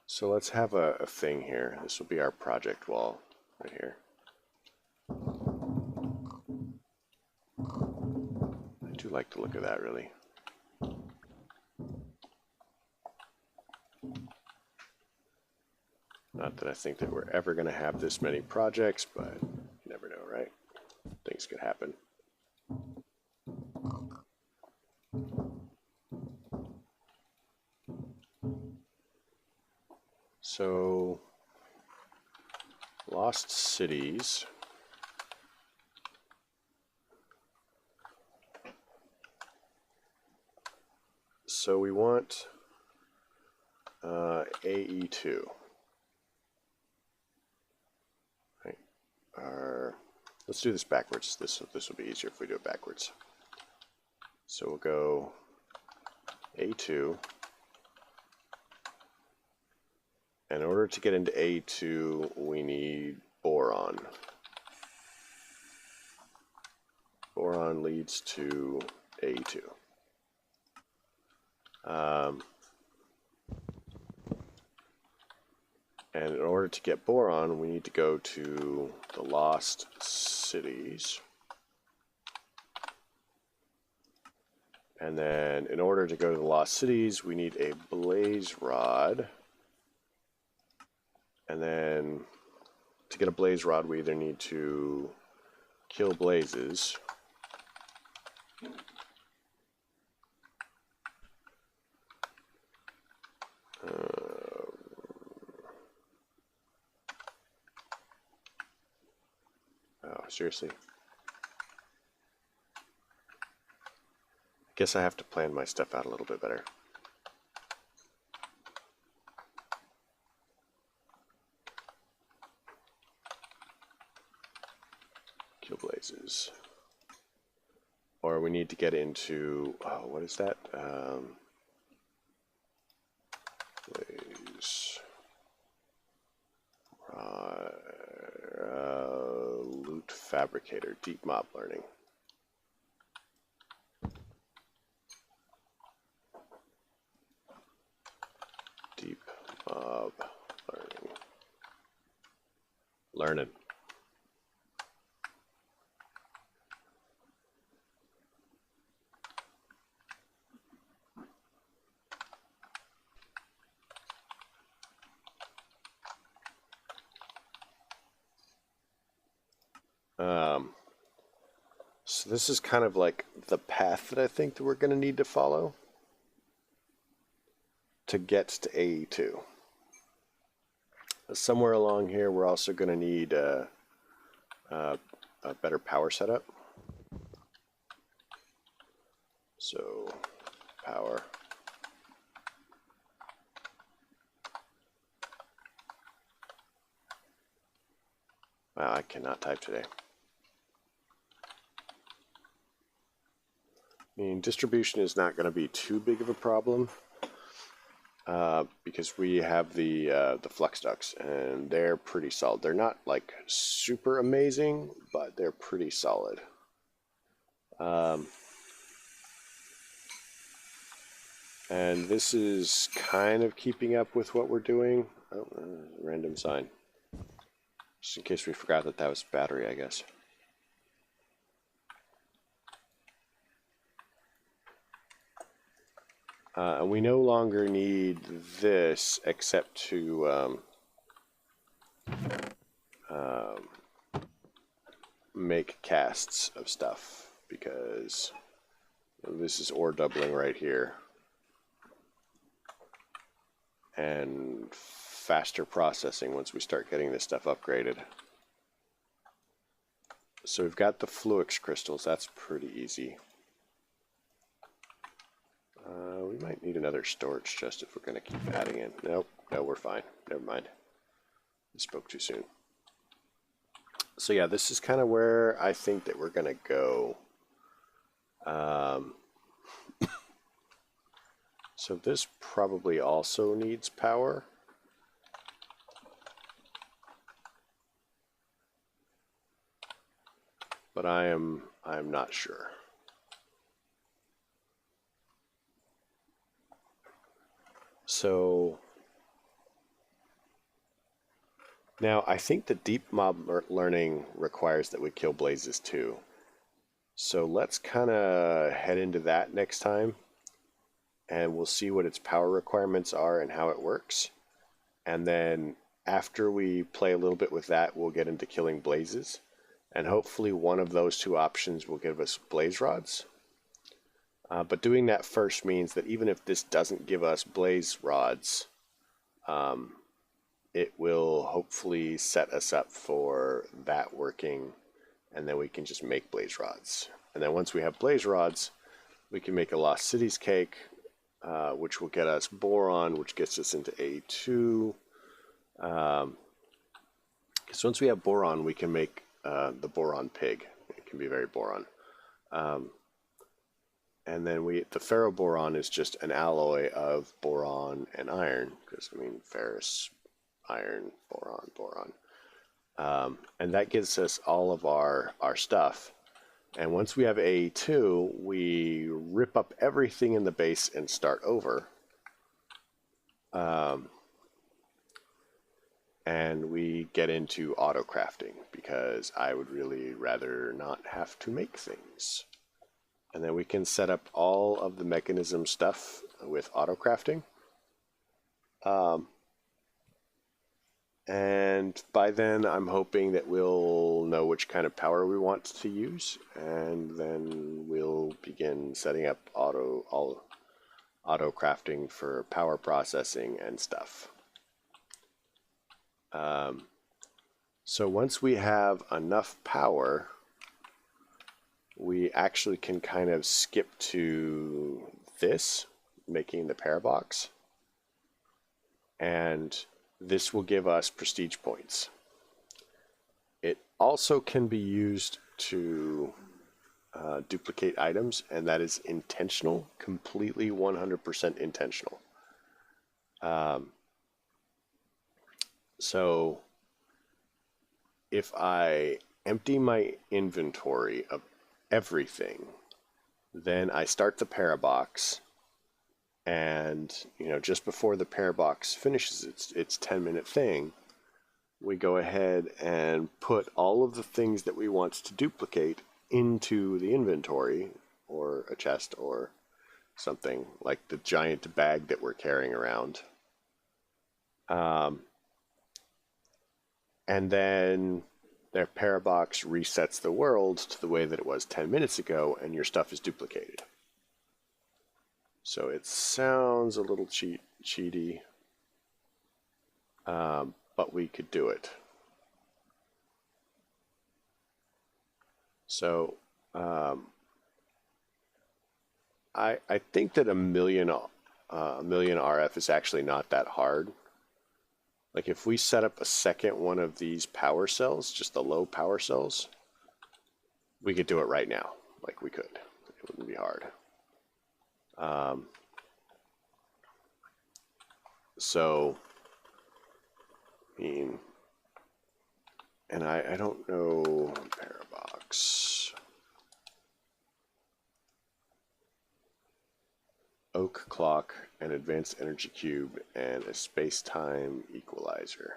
Speaker 1: So let's have a thing here. This will be our project wall right here. I do like the look of that, really. Not that I think that we're ever going to have this many projects, but you never know, right? Things could happen. So, Lost Cities. So we want AE2. Right. Let's do this backwards. This will be easier if we do it backwards. So we'll go A2. And in order to get into A2, we need boron. Boron leads to A2. And in order to get boron, we need to go to the Lost Cities. And then in order to go to the Lost Cities, we need a blaze rod. And then to get a blaze rod, we either need to kill blazes. Oh, seriously? I guess I have to plan my stuff out a little bit better. Kill blazes. Or we need to get into, oh, what is that? Blaze. Loot fabricator, deep mob learning. Deep mob learning. Learning. So this is kind of like the path that I think that we're going to need to follow to get to AE2. Somewhere along here, we're also going to need a better power setup. So power. Wow, I cannot type today. I mean, distribution is not going to be too big of a problem because we have the flux ducts, and they're pretty solid. They're not like super amazing, but they're pretty solid. And this is kind of keeping up with what we're doing. Oh, random sign. Just in case we forgot that that was battery, I guess. And we no longer need this except to make casts of stuff, because this is ore doubling right here. And faster processing once we start getting this stuff upgraded. So we've got the Fluix crystals, that's pretty easy. We might need another storage chest if we're going to keep adding in. Nope, no, we're fine. Never mind. I spoke too soon. So yeah, this is kind of where I think that we're going to go. So this probably also needs power. But I'm not sure. So now I think the deep mob learning requires that we kill blazes too. So let's kind of head into that next time, and we'll see what its power requirements are and how it works. And then after we play a little bit with that, we'll get into killing blazes. And hopefully one of those two options will give us blaze rods. But doing that first means that even if this doesn't give us blaze rods, it will hopefully set us up for that working, and then we can just make blaze rods. And then once we have blaze rods, we can make a Lost Cities cake, which will get us boron, which gets us into A2. Because once we have boron, we can make the boron pig. It can be very boron. And then the ferroboron is just an alloy of boron and iron, because, I mean, ferrous, iron, boron. And that gives us all of our stuff. And once we have A2, we rip up everything in the base and start over. And we get into auto crafting, because I would really rather not have to make things. And then we can set up all of the mechanism stuff with auto crafting. And by then, I'm hoping that we'll know which kind of power we want to use, and then we'll begin setting up auto crafting for power processing and stuff. So once we have enough power, we actually can kind of skip to this, making the parabox. And this will give us prestige points. It also can be used to duplicate items, and that is intentional, completely 100% intentional. So if I empty my inventory of everything, then I start the parabox, and just before the parabox finishes its 10-minute thing, we go ahead and put all of the things that we want to duplicate into the inventory, or a chest, or something like the giant bag that we're carrying around. And then their parabox resets the world to the way that it was 10 minutes ago, and your stuff is duplicated. So it sounds a little cheaty, but we could do it. So I think that a million RF is actually not that hard. Like if we set up a second one of these power cells, just the low power cells, we could do it right now. Like we could. It wouldn't be hard. So, I mean, and I don't know, Parabox, Oak Clock, an Advanced Energy Cube, and a Space-Time Equalizer.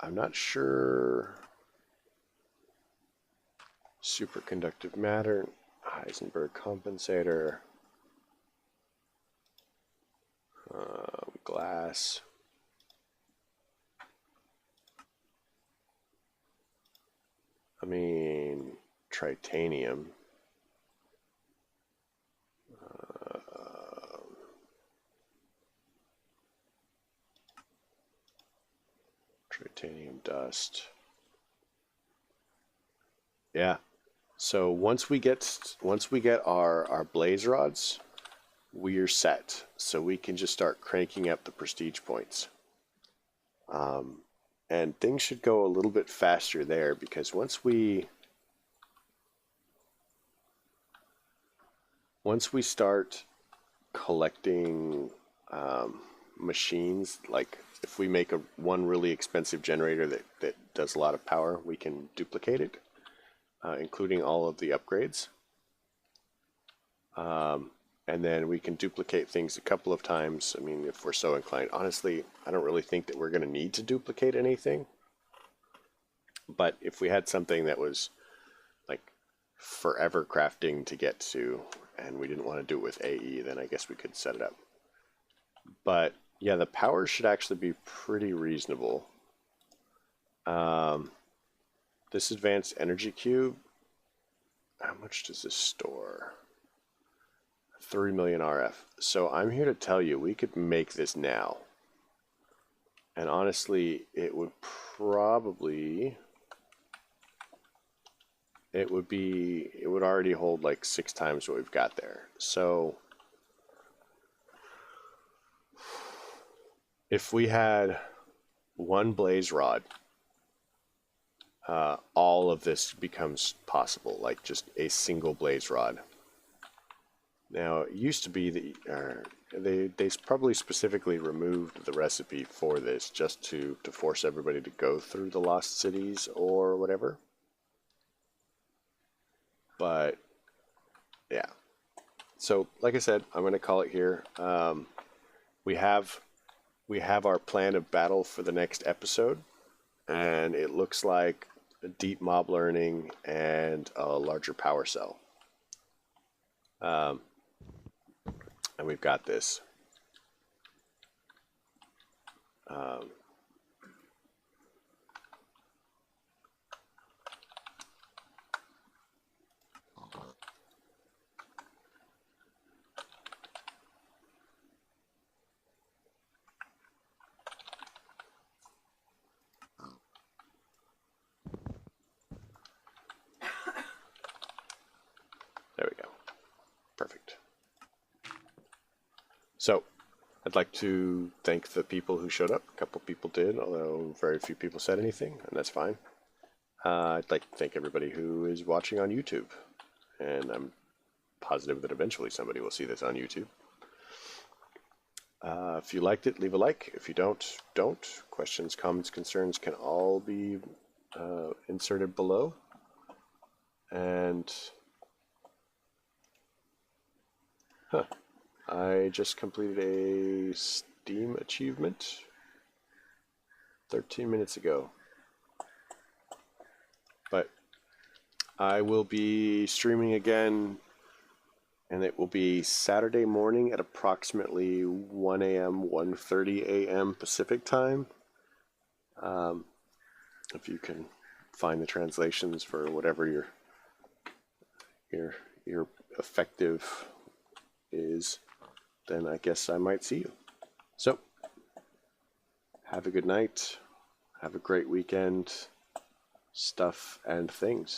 Speaker 1: I'm not sure. Superconductive matter, Heisenberg compensator, glass. I mean, titanium. Titanium dust. Yeah. So once we get our blaze rods, we're set. So we can just start cranking up the prestige points. And things should go a little bit faster there because once we start collecting machines, like if we make one really expensive generator that does a lot of power, we can duplicate it, including all of the upgrades. And then we can duplicate things a couple of times. I mean, if we're so inclined. Honestly, I don't really think that we're going to need to duplicate anything. But if we had something that was like forever crafting to get to, and we didn't want to do it with AE, then I guess we could set it up. But yeah, the power should actually be pretty reasonable. This advanced energy cube, how much does this store? 3 million RF. So I'm here to tell you, we could make this now. And honestly, it would already hold like 6 times what we've got there. So if we had one blaze rod, all of this becomes possible, like just a single blaze rod. Now, it used to be that they probably specifically removed the recipe for this just to force everybody to go through the lost cities or whatever. But yeah, so like I said, I'm going to call it here. We have our plan of battle for the next episode, and it looks like a deep mob learning and a larger power cell. And we've got this. There we go. Perfect. So, I'd like to thank the people who showed up. A couple people did, although very few people said anything, and that's fine. I'd like to thank everybody who is watching on YouTube, and I'm positive that eventually somebody will see this on YouTube. If you liked it, leave a like. If you don't. Questions, comments, concerns can all be inserted below. And I just completed a Steam achievement 13 minutes ago. But I will be streaming again, and it will be Saturday morning at approximately 1 a.m., 1:30 a.m. Pacific time. If you can find the translations for whatever your effective is, then I guess I might see you. So, have a good night, Have a great weekend. Stuff and things.